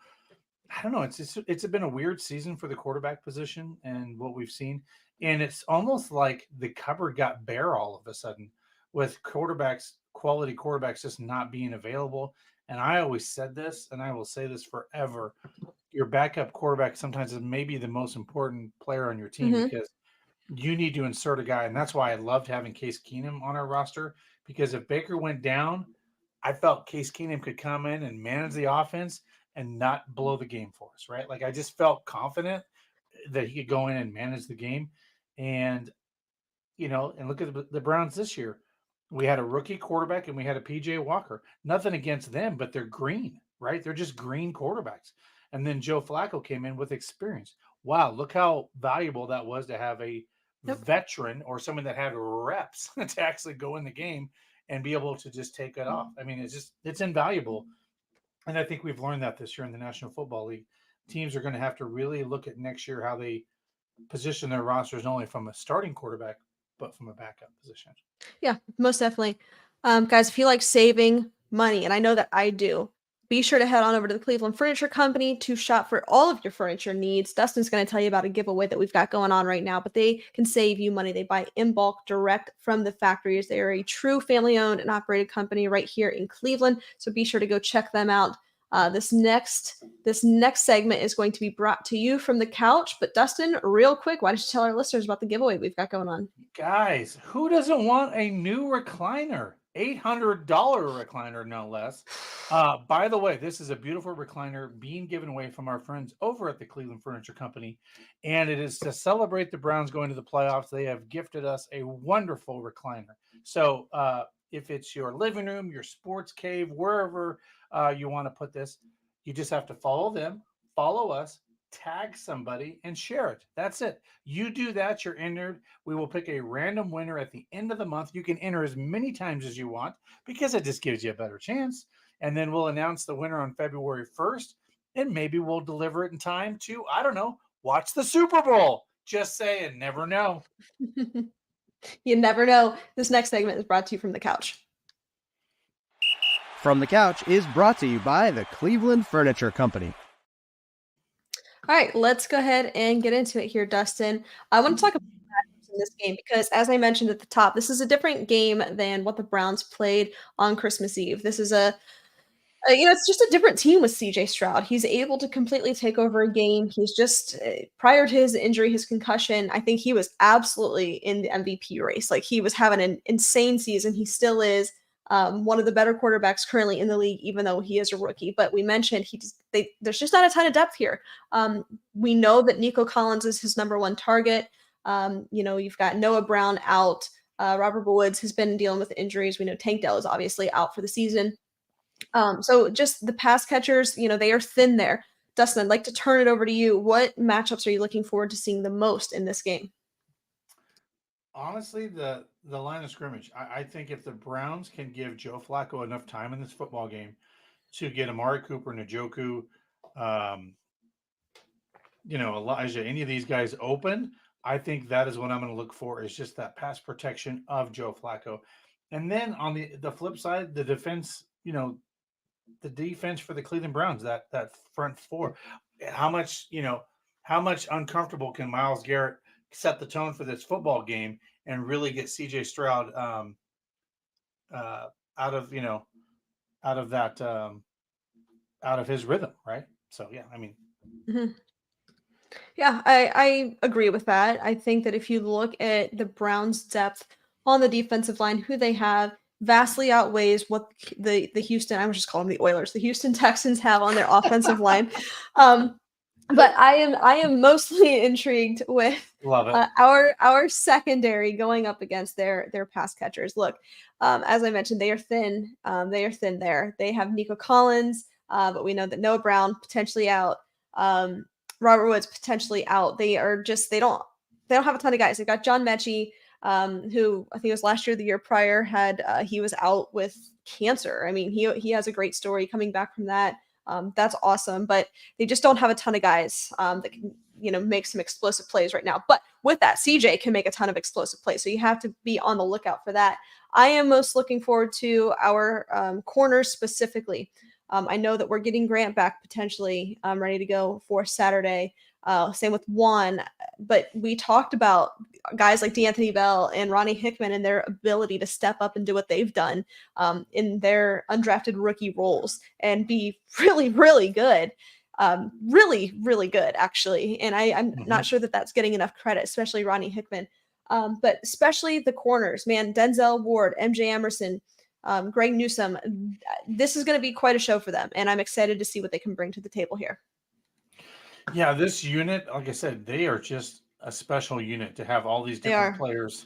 I don't know. It's been a weird season for the quarterback position and what we've seen. And it's almost like the cupboard got bare all of a sudden with quality quarterbacks just not being available. And I always said this, and I will say this forever. Your backup quarterback sometimes is maybe the most important player on your team because you need to insert a guy. And that's why I loved having Case Keenum on our roster, because if Baker went down, I felt Case Keenum could come in and manage the offense and not blow the game for us, right? Like, I just felt confident that he could go in and manage the game. And, and look at the Browns this year. We had a rookie quarterback and we had a PJ Walker. Nothing against them, but they're green, right? They're just green quarterbacks. And then Joe Flacco came in with experience. Wow, look how valuable that was to have a veteran or someone that had reps to actually go in the game and be able to just take it off. I mean, it's invaluable. And I think we've learned that this year in the National Football League. Teams are going to have to really look at next year how they position their rosters, not only from a starting quarterback, but from a backup position. Yeah, most definitely. Guys, if you like saving money, and I know that I do, be sure to head on over to the Cleveland Furniture Company to shop for all of your furniture needs. Dustin's going to tell you about a giveaway that we've got going on right now, but they can save you money. They buy in bulk direct from the factories. They are a true family-owned and operated company right here in Cleveland, so be sure to go check them out. This next segment is going to be brought to you from the couch. But Dustin, real quick, why don't you tell our listeners about the giveaway we've got going on? Guys, who doesn't want a new recliner? $800 recliner, no less. By the way, this is a beautiful recliner being given away from our friends over at the Cleveland Furniture Company, and it is to celebrate the Browns going to the playoffs. They have gifted us a wonderful recliner. So if it's your living room, your sports cave, wherever you want to put this, you just have to follow them, follow us, tag somebody, and share it. That's it. You do that, you're entered. We will pick a random winner at the end of the month. You can enter as many times as you want because it just gives you a better chance. And then we'll announce the winner on February 1st. and maybe we'll deliver it in time to, I don't know, watch the Super Bowl. Just saying, never know. You never know. This next segment is brought to you from the couch. From the Couch is brought to you by the Cleveland Furniture Company. All right, let's go ahead and get into it here, Dustin. I want to talk about matchups in this game because, as I mentioned at the top, this is a different game than what the Browns played on Christmas Eve. This is it's just a different team with CJ Stroud. He's able to completely take over a game. He's just, prior to his injury, his concussion, I think he was absolutely in the MVP race. Like, he was having an insane season. He still is one of the better quarterbacks currently in the league, even though he is a rookie. But we mentioned there's just not a ton of depth here. We know that Nico Collins is his number one target. You've got Noah Brown out. Robert Woods has been dealing with injuries. We know Tank Dell is obviously out for the season. So just the pass catchers, they are thin there. Dustin, I'd like to turn it over to you. What matchups are you looking forward to seeing the most in this game? Honestly, the line of scrimmage. I think if the Browns can give Joe Flacco enough time in this football game to get Amari Cooper, Njoku, Elijah, any of these guys open, I think that is what I'm going to look for, is just that pass protection of Joe Flacco. And then on the flip side, the defense, the defense for the Cleveland Browns, that front four, how much uncomfortable can Myles Garrett set the tone for this football game and really get CJ Stroud out of his rhythm, right? So yeah, I mean, Mhm. Yeah, I agree with that. I think that if you look at the Browns' depth on the defensive line, who they have vastly outweighs what the Houston, I was just calling them the Oilers, the Houston Texans have on their offensive line. But I am mostly intrigued with love it. Our secondary going up against their pass catchers. Look, as I mentioned, they are thin. They are thin there. They have Nico Collins, but we know that Noah Brown potentially out. Robert Woods potentially out. They don't have a ton of guys. They've got John Mechie, who I think it was last year, the year prior, he was out with cancer. I mean, he has a great story coming back from that. That's awesome, but they just don't have a ton of guys that can, make some explosive plays right now. But with that, CJ can make a ton of explosive plays, so you have to be on the lookout for that. I am most looking forward to our corners specifically. I know that we're getting Grant back potentially ready to go for Saturday. Same with Juan, but we talked about guys like D'Anthony Bell and Ronnie Hickman and their ability to step up and do what they've done in their undrafted rookie roles and be really, really good. Really, really good, actually. And I'm not sure that that's getting enough credit, especially Ronnie Hickman. But especially the corners, man, Denzel Ward, MJ Emerson, Greg Newsome. This is going to be quite a show for them, and I'm excited to see what they can bring to the table here. Yeah, this unit, like I said, they are just a special unit to have all these different players.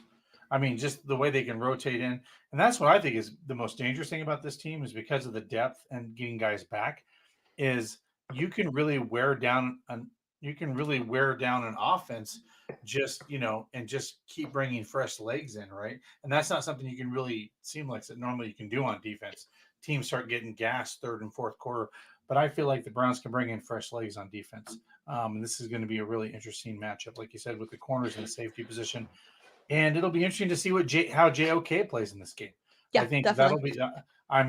I mean, just the way they can rotate in. And that's what I think is the most dangerous thing about this team, is because of the depth and getting guys back, is you can really wear down an offense just, and just keep bringing fresh legs in, right? And that's not something you can really seem like that normally you can do on defense. Teams start getting gassed third and fourth quarter. But I feel like the Browns can bring in fresh legs on defense. And this is going to be a really interesting matchup, like you said, with the corners in the safety position. And it'll be interesting to see how JOK plays in this game. Yeah, I think definitely. that'll be,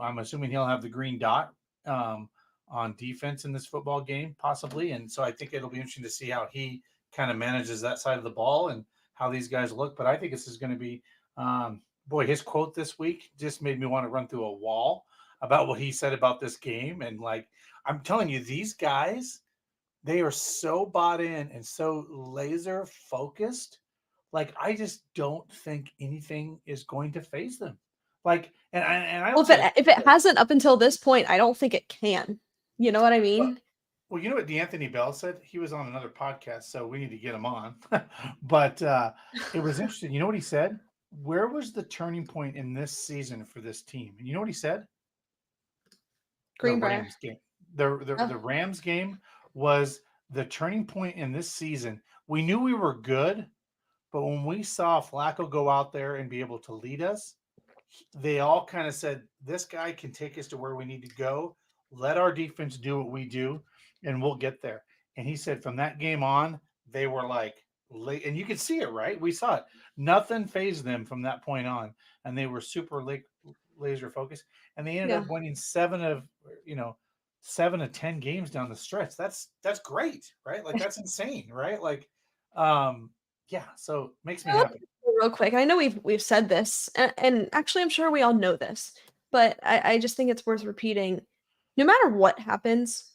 I'm assuming he'll have the green dot on defense in this football game, possibly. And so I think it'll be interesting to see how he kind of manages that side of the ball and how these guys look. But I think this is going to be, his quote this week just made me want to run through a wall about what he said about this game. And I'm telling you, these guys, they are so bought in and so laser focused. I just don't think anything is going to faze them. And I Well, if it hasn't up until this point, I don't think it can. You know what I mean? Well, you know what D'Anthony Bell said? He was on another podcast, so we need to get him on. But it was interesting. You know what he said? Where was the turning point in this season for this team? And you know what he said? Greenbrier. The Rams game. The Rams game was the turning point in this season. We knew we were good, but when we saw Flacco go out there and be able to lead us, they all kind of said, this guy can take us to where we need to go. let our defense do what we do, and we'll get there. And he said from that game on, they were like, and you could see it, right? We saw it. Nothing phased them from that point on, and they were super laser focused. And they ended Yeah. up winning 7 of 10 games down the stretch. That's great, right? Like that's insane, right? Like, yeah. So makes me happy. Real quick, I know we've said this, and actually, I'm sure we all know this, but I just think it's worth repeating. No matter what happens,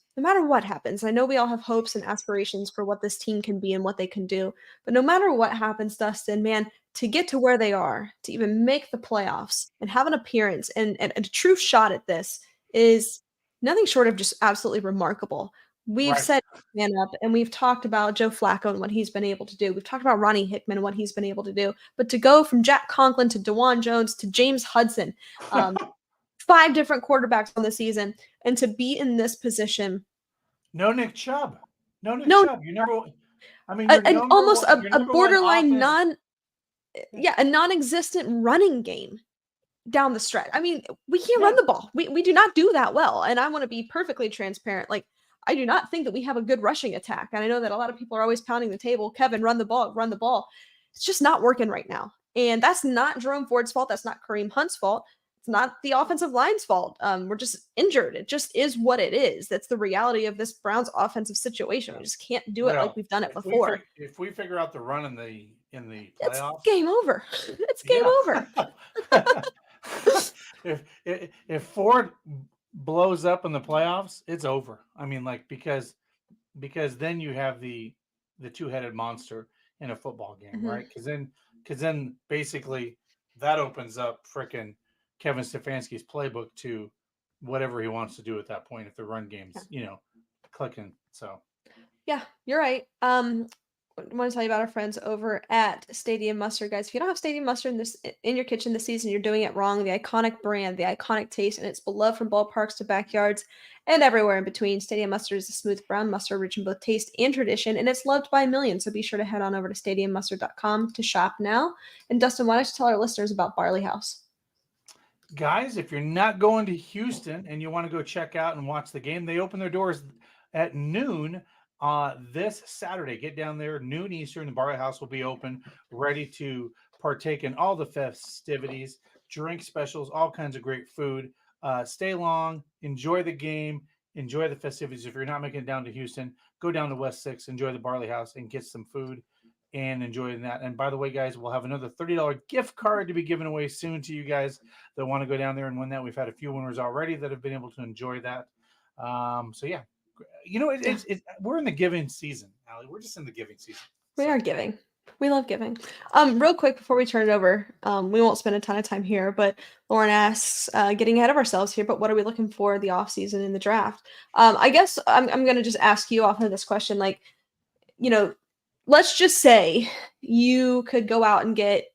I know we all have hopes and aspirations for what this team can be and what they can do. But no matter what happens, Dustin, man, to get to where they are, to even make the playoffs and have an appearance and a true shot at this is nothing short of just absolutely remarkable. We've Right. said man up, and we've talked about Joe Flacco and what he's been able to do. We've talked about Ronnie Hickman and what he's been able to do. But to go from Jack Conklin to DeJuan Jones to James Hudson, 5 different quarterbacks on the season, and to be in this position. No Nick Chubb. No, Chubb. You're number one. I mean, you're number almost one, you're a number one borderline offense. a non-existent running game down the stretch. I mean, we can't run the ball. We do not do that well. And I want to be perfectly transparent. Like, I do not think that we have a good rushing attack. And I know that a lot of people are always pounding the table. Kevin, run the ball, run the ball. It's just not working right now. And that's not Jerome Ford's fault. That's not Kareem Hunt's fault. It's not the offensive line's fault. We're just injured. It just is what it is. That's the reality of this Browns offensive situation. We just can't do it like we've done it before. If we figure out the run in the playoffs, it's game over. It's game over. if Ford blows up in the playoffs, it's over. I mean, like because then you have the two-headed monster in a football game, right? Because then basically that opens up frickin' Kevin Stefanski's playbook to whatever he wants to do at that point if the run game's clicking. So yeah, you're right. I want to tell you about our friends over at Stadium Mustard, guys. If you don't have Stadium Mustard in your kitchen this season, you're doing it wrong. The iconic brand, the iconic taste, and it's beloved from ballparks to backyards and everywhere in between. Stadium Mustard is a smooth brown mustard rich in both taste and tradition, and it's loved by millions. So be sure to head on over to stadiummustard.com to shop now. And Dustin, why don't you tell our listeners about Barley House? Guys, if you're not going to Houston and you want to go check out and watch the game, they open their doors at noon this Saturday. Get down there, noon Eastern. The Barley House will be open, ready to partake in all the festivities, drink specials, all kinds of great food. Stay long, enjoy the game, enjoy the festivities. If you're not making it down to Houston, go down to West 6, enjoy the Barley House, and get some food and enjoying that. And by the way, guys, we'll have another $30 gift card to be given away soon to you guys that want to go down there and win that. We've had a few winners already that have been able to enjoy that. So yeah, we're in the giving season, Allie. We're just in the giving season. We are giving. We love giving. Real quick before we turn it over, we won't spend a ton of time here, but Lauren asks, getting ahead of ourselves here, but what are we looking for the offseason in the draft? I guess I'm going to just ask you off of this question, like, let's just say you could go out and get,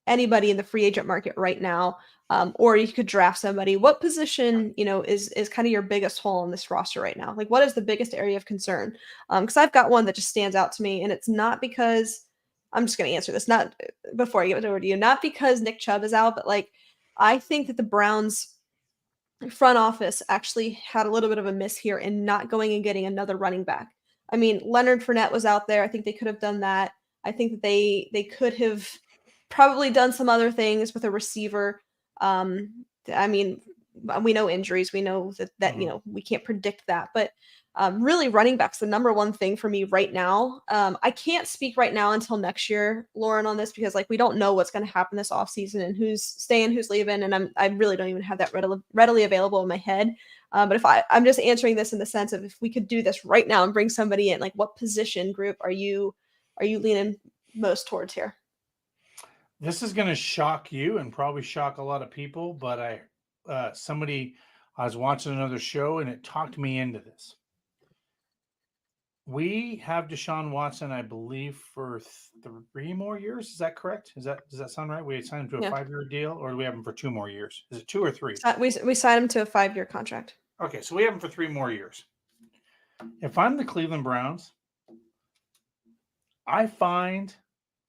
anybody in the free agent market right now, or you could draft somebody. What position, is kind of your biggest hole in this roster right now? Like, what is the biggest area of concern? Because I've got one that just stands out to me, and it's not because I'm just going to answer this, not before I give it over to you, not because Nick Chubb is out, but like, I think that the Browns front office actually had a little bit of a miss here in not going and getting another running back. I mean, Leonard Fournette was out there. I think they could have done that. I think that they could have probably done some other things with a receiver. I mean, we know injuries. We know that we can't predict that. But really, running back's the number one thing for me right now. I can't speak right now until next year, Lauren, on this because we don't know what's going to happen this offseason and who's staying, who's leaving, and I really don't even have that readily available in my head. But if I'm just answering this in the sense of if we could do this right now and bring somebody in, like what position group are you leaning most towards here? This is going to shock you and probably shock a lot of people, but I was watching another show and it talked me into this. We have Deshaun Watson, I believe, for 3 more years. Is that correct? Does that sound right? We signed him to a 5-year deal, or do we have him for 2 more years? Is it 2 or 3? We signed him to a 5-year contract. Okay, so we have him for 3 more years. If I'm the Cleveland Browns, I find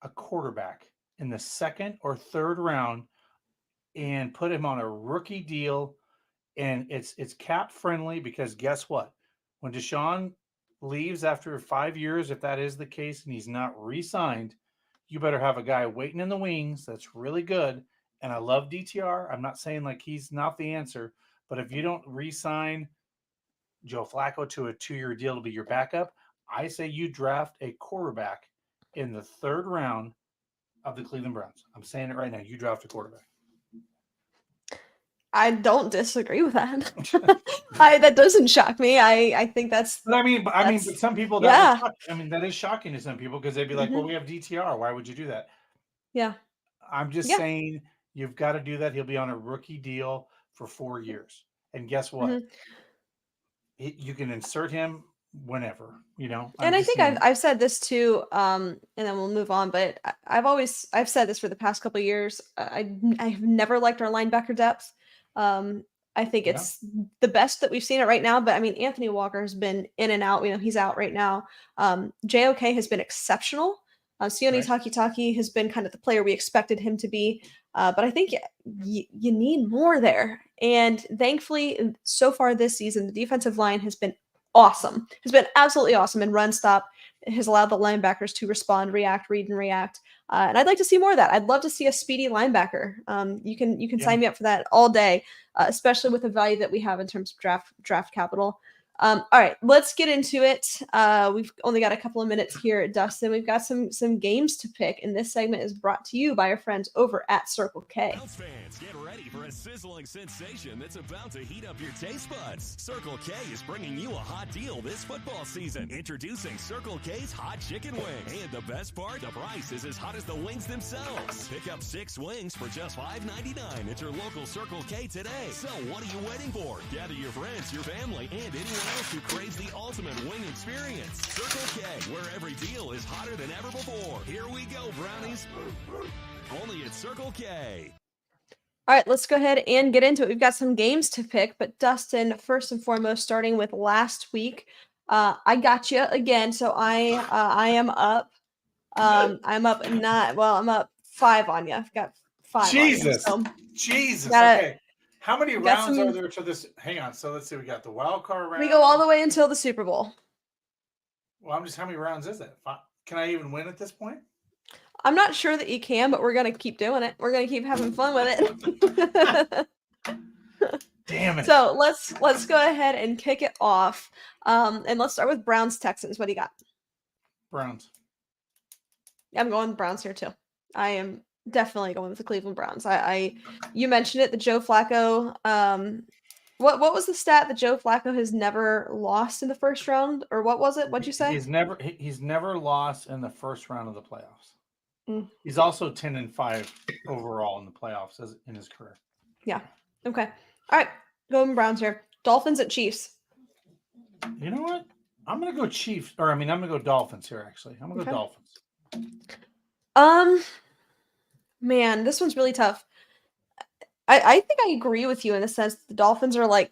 a quarterback in the 2nd or 3rd round and put him on a rookie deal and it's cap friendly because guess what? When Deshaun leaves after 5 years, if that is the case, and he's not re-signed, you better have a guy waiting in the wings that's really good. And I love DTR. I'm not saying like he's not the answer, but if you don't re-sign Joe Flacco to a 2-year deal to be your backup, I say you draft a quarterback in the 3rd round of the Cleveland Browns. I'm saying it right now. You draft a quarterback. I don't disagree with that. That doesn't shock me. I think that's. But but some people that yeah. would shock. I mean, that is shocking to some people because they'd be like, "Well, we have DTR. Why would you do that?" Yeah. I'm just saying you've got to do that. He'll be on a rookie deal for 4 years, and guess what? You can insert him whenever. And I think I've said this too, and then we'll move on. But I've said this for the past couple of years. I've never liked our linebacker depth. I think it's the best that we've seen it right now. But I mean, Anthony Walker has been in and out. He's out right now. JOK has been exceptional. Sione Takitaki has been kind of the player we expected him to be. But I think you need more there. And thankfully, so far this season, the defensive line has been awesome. Has been absolutely awesome in run stop. It has allowed the linebackers to respond, react, read, and react. And I'd like to see more of that. I'd love to see a speedy linebacker. You can sign me up for that all day, especially with the value that we have in terms of draft capital. All right, let's get into it. We've only got a couple of minutes here, Dustin. We've got some games to pick, and this segment is brought to you by our friends over at Circle K. Browns fans, get ready for a sizzling sensation that's about to heat up your taste buds. Circle K is bringing you a hot deal this football season. Introducing Circle K's Hot Chicken Wings. And the best part, the price is as hot as the wings themselves. Pick up 6 wings for just $5.99 at your local Circle K today. So what are you waiting for? Gather your friends, your family, and anyone else who craves the ultimate wing experience. Circle K, where every deal is hotter than ever before. Here we go, Brownies. Only at Circle K. All right, let's go ahead and get into it. We've got some games to pick, but Dustin, first and foremost, starting with last week, I got you again. So I am up. I'm up 5 on you. I've got 5. Jesus. On you, so Jesus. Okay. How many rounds are there to this? Hang on. So let's see. We got the wild card round. We go all the way until the Super Bowl. Well, how many rounds is it? Can I even win at this point? I'm not sure that you can, but we're going to keep doing it. We're going to keep having fun with it. Damn it. So let's go ahead and kick it off. And let's start with Browns Texans. What do you got? Browns. I'm going Browns here too. I am definitely going with the Cleveland Browns. You mentioned it, the Joe Flacco. What was the stat that Joe Flacco has never lost in the first round, or what was it? What'd you say? He's never lost in the first round of the playoffs. He's also 10-5 overall in the playoffs in his career. Yeah. Okay. All right. Going Browns here. Dolphins at Chiefs. You know what? I'm gonna go Chiefs, I'm gonna go Dolphins here. Actually, I'm gonna go Dolphins. Man, this one's really tough. I think I agree with you in the sense that the Dolphins are like.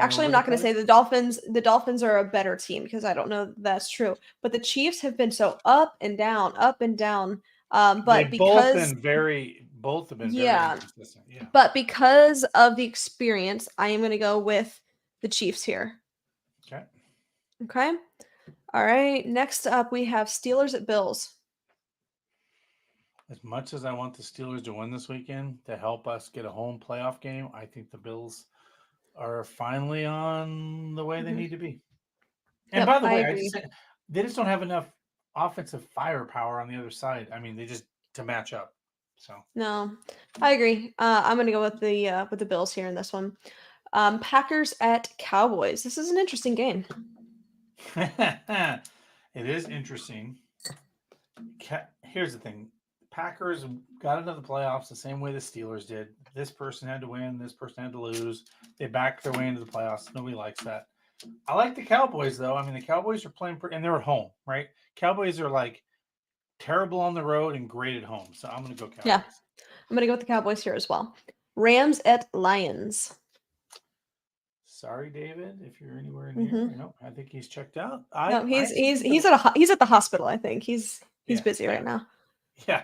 Actually, I'm not going to say the Dolphins. The Dolphins are a better team because I don't know if that's true. But the Chiefs have been so up and down. But both have been very inconsistent. Yeah. But because of the experience, I am going to go with the Chiefs here. Okay. All right. Next up, we have Steelers at Bills. As much as I want the Steelers to win this weekend to help us get a home playoff game, I think the Bills are finally on the way they need to be. And by the way, they just don't have enough offensive firepower on the other side. I mean, they just to match up. So no, I agree. I'm going to go with the Bills here in this one. Packers at Cowboys. This is an interesting game. It is interesting. Here's the thing. Packers got into the playoffs the same way the Steelers did. This person had to win. This person had to lose. They backed their way into the playoffs. Nobody likes that. I like the Cowboys, though. I mean, the Cowboys are playing and they're at home, right? Cowboys are like terrible on the road and great at home. So I'm going to go Cowboys. Yeah, I'm going to go with the Cowboys here as well. Rams at Lions. Sorry, David, if you're anywhere near. I think he's checked out. He's at the hospital. I think he's busy right now. Yeah.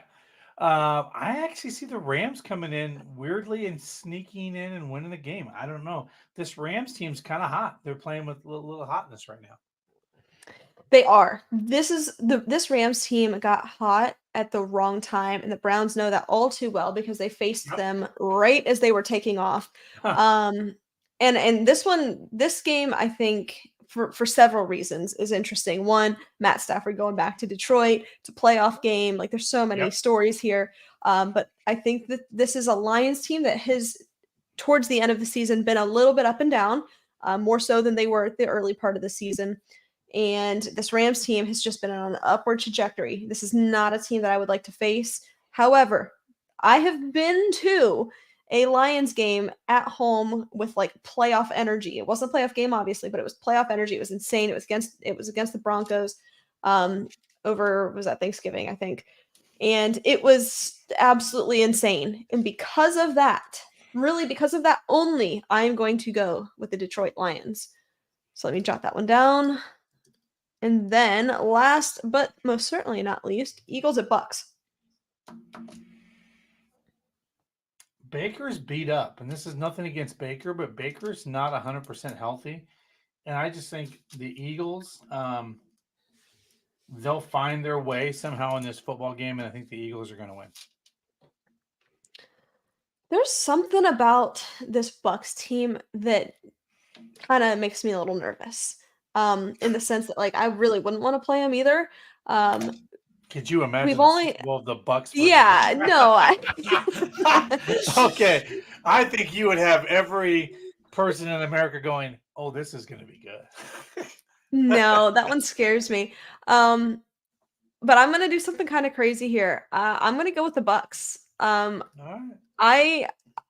I actually see the Rams coming in weirdly and sneaking in and winning the game. I don't know. This Rams team's kind of hot. They're playing with a little hotness right now. They are. This Rams team got hot at the wrong time, and the Browns know that all too well because they faced Yep. them right as they were taking off. And this game, I think for several reasons is interesting. One, Matt Stafford going back to Detroit. It's a playoff game. Like there's so many Yep. stories here. But I think that this is a Lions team that has towards the end of the season been a little bit up and down, more so than they were at the early part of the season. And this Rams team has just been on an upward trajectory. This is not a team that I would like to face. However, I have been to a Lions game at home with like playoff energy. It wasn't a playoff game, obviously, but it was playoff energy. It was insane. It was against the Broncos. Was that Thanksgiving, I think. And it was absolutely insane. And because of that, really because of that only, I am going to go with the Detroit Lions. So let me jot that one down. And then last but most certainly not least, Eagles at Bucks. Baker's beat up, and this is nothing against Baker, but Baker's not 100% healthy. And I just think the Eagles, they'll find their way somehow in this football game, and I think the Eagles are going to win. There's something about this Bucks team that kind of makes me a little nervous. In the sense that like I really wouldn't want to play them either. Could you imagine the Bucks? Yeah, no. Okay, I think you would have every person in America going, "Oh, this is going to be good." No, that one scares me. But I'm gonna do something kind of crazy here. I'm gonna go with the Bucks. All right.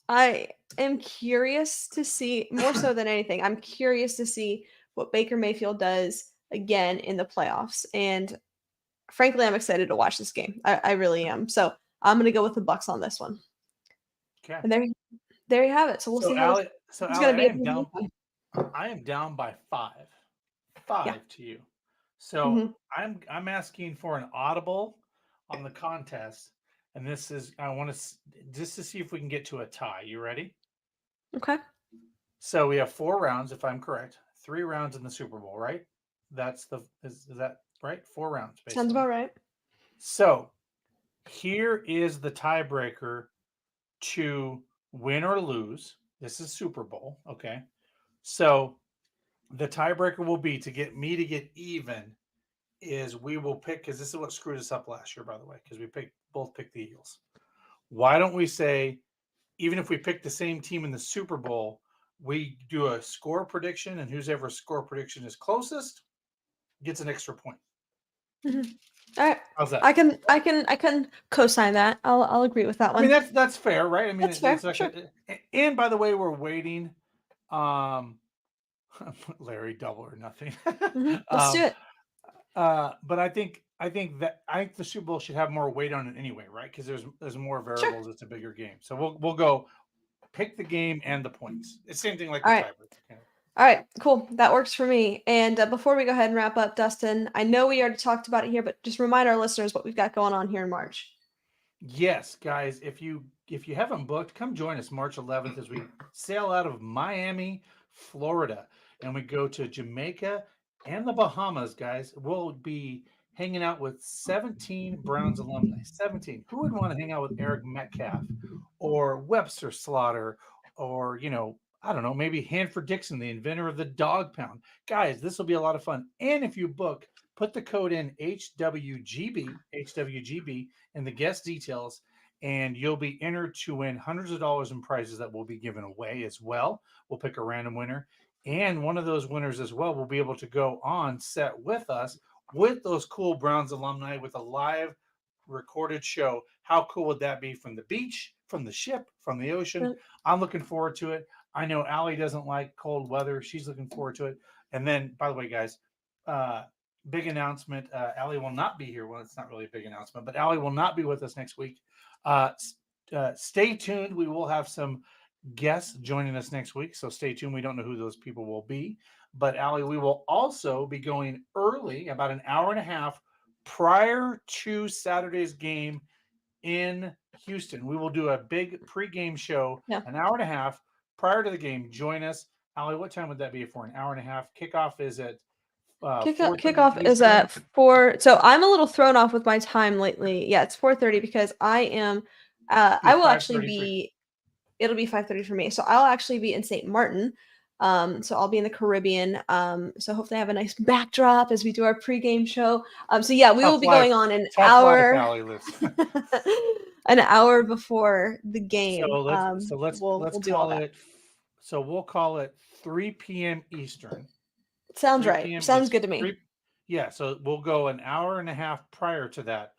I am curious to see more so than anything. I'm curious to see what Baker Mayfield does again in the playoffs, and frankly, I'm excited to watch this game. I really am. So I'm gonna go with the Bucks on this one. Okay. And there you have it. So we'll see how it's going to be. I am down by 5 to you. So Mm-hmm. I'm asking for an audible on the contest, and I want to just to see if we can get to a tie. You ready? Okay. So we have 4 rounds, if I'm correct. 3 rounds in the Super Bowl, right? Is that right? 4 rounds. Basically. Sounds about right. So here is the tiebreaker to win or lose. This is Super Bowl. Okay. So the tiebreaker will be to get me to get even is we will pick, because this is what screwed us up last year, by the way, because we both picked the Eagles. Why don't we say, even if we pick the same team in the Super Bowl, we do a score prediction, and whoever score prediction is closest gets an extra point. Mm-hmm. All right. How's that? I can co-sign that. I'll agree with that one. I mean, that's fair, right? I mean, that's fair. Like sure. And by the way, we're waiting. Larry, double or nothing. Mm-hmm. Let's do it. But I think the Super Bowl should have more weight on it anyway, right? Because there's more variables. Sure. It's a bigger game, so we'll go pick the game and the points. It's the same thing like the tiebreaker. Okay. All right, cool. That works for me. And before we go ahead and wrap up, Dustin, I know we already talked about it here, but just remind our listeners what we've got going on here in March. Yes, guys, if you haven't booked, come join us March 11th as we sail out of Miami, Florida, and we go to Jamaica and the Bahamas, guys. We'll be hanging out with 17 Browns alumni. 17. Who would want to hang out with Eric Metcalf or Webster Slaughter or, I don't know, maybe Hanford Dixon, the inventor of the dog pound. Guys, this will be a lot of fun. And if you book, put the code in HWGB in the guest details, and you'll be entered to win hundreds of dollars in prizes that will be given away as well. We'll pick a random winner. And one of those winners as well will be able to go on set with us with those cool Browns alumni with a live recorded show. How cool would that be from the beach, from the ship, from the ocean? I'm looking forward to it. I know Allie doesn't like cold weather. She's looking forward to it. And then, by the way, guys, big announcement. Allie will not be here. Well, it's not really a big announcement, but Allie will not be with us next week. Stay tuned. We will have some guests joining us next week, so stay tuned. We don't know who those people will be. But, Allie, we will also be going early, about an hour and a half prior to Saturday's game in Houston. We will do a big pregame show, Yeah. an hour and a half prior to the game. Join us. Allie, what time would that be for an hour and a half? Kickoff is at Kickoff is Eastern? at 4. So I'm a little thrown off with my time lately. Yeah, it's 4:30 because I am. I will actually 5:30 be. It'll be 5:30 for me. So I'll actually be in St. Martin. So I'll be in the Caribbean. So hopefully I have a nice backdrop as we do our pregame show. So yeah, we will be going on an hour. Allie lives. An hour before the game. So let's we'll do all call that. it. So we'll call it 3 p.m. Eastern. Sounds 3 right. p.m. Sounds Eastern. good to me. Yeah, so we'll go an hour and a half prior to that.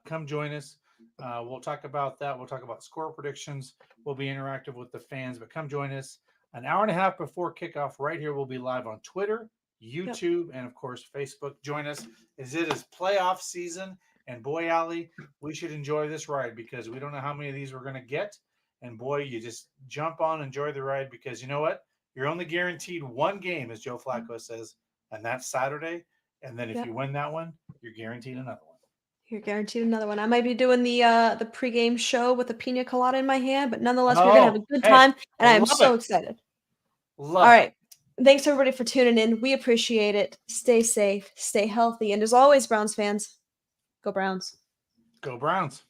Come join us. We'll talk about that. We'll talk about score predictions. We'll be interactive with the fans, but come join us an hour and a half before kickoff. Right here, we'll be live on Twitter, YouTube, and of course Facebook. Join us as it is playoff season. And boy, Allie, we should enjoy this ride because we don't know how many of these we're going to get. And boy, you just jump on, enjoy the ride because you know what? You're only guaranteed one game, as Joe Flacco says, and that's Saturday. And then if you win that one, you're guaranteed another one. You're guaranteed another one. I might be doing the pregame show with a pina colada in my hand, but nonetheless, we're gonna have a good time, and I am so excited. All right. Thanks everybody for tuning in. We appreciate it. Stay safe, stay healthy, and as always, Browns fans, go Browns. Go Browns.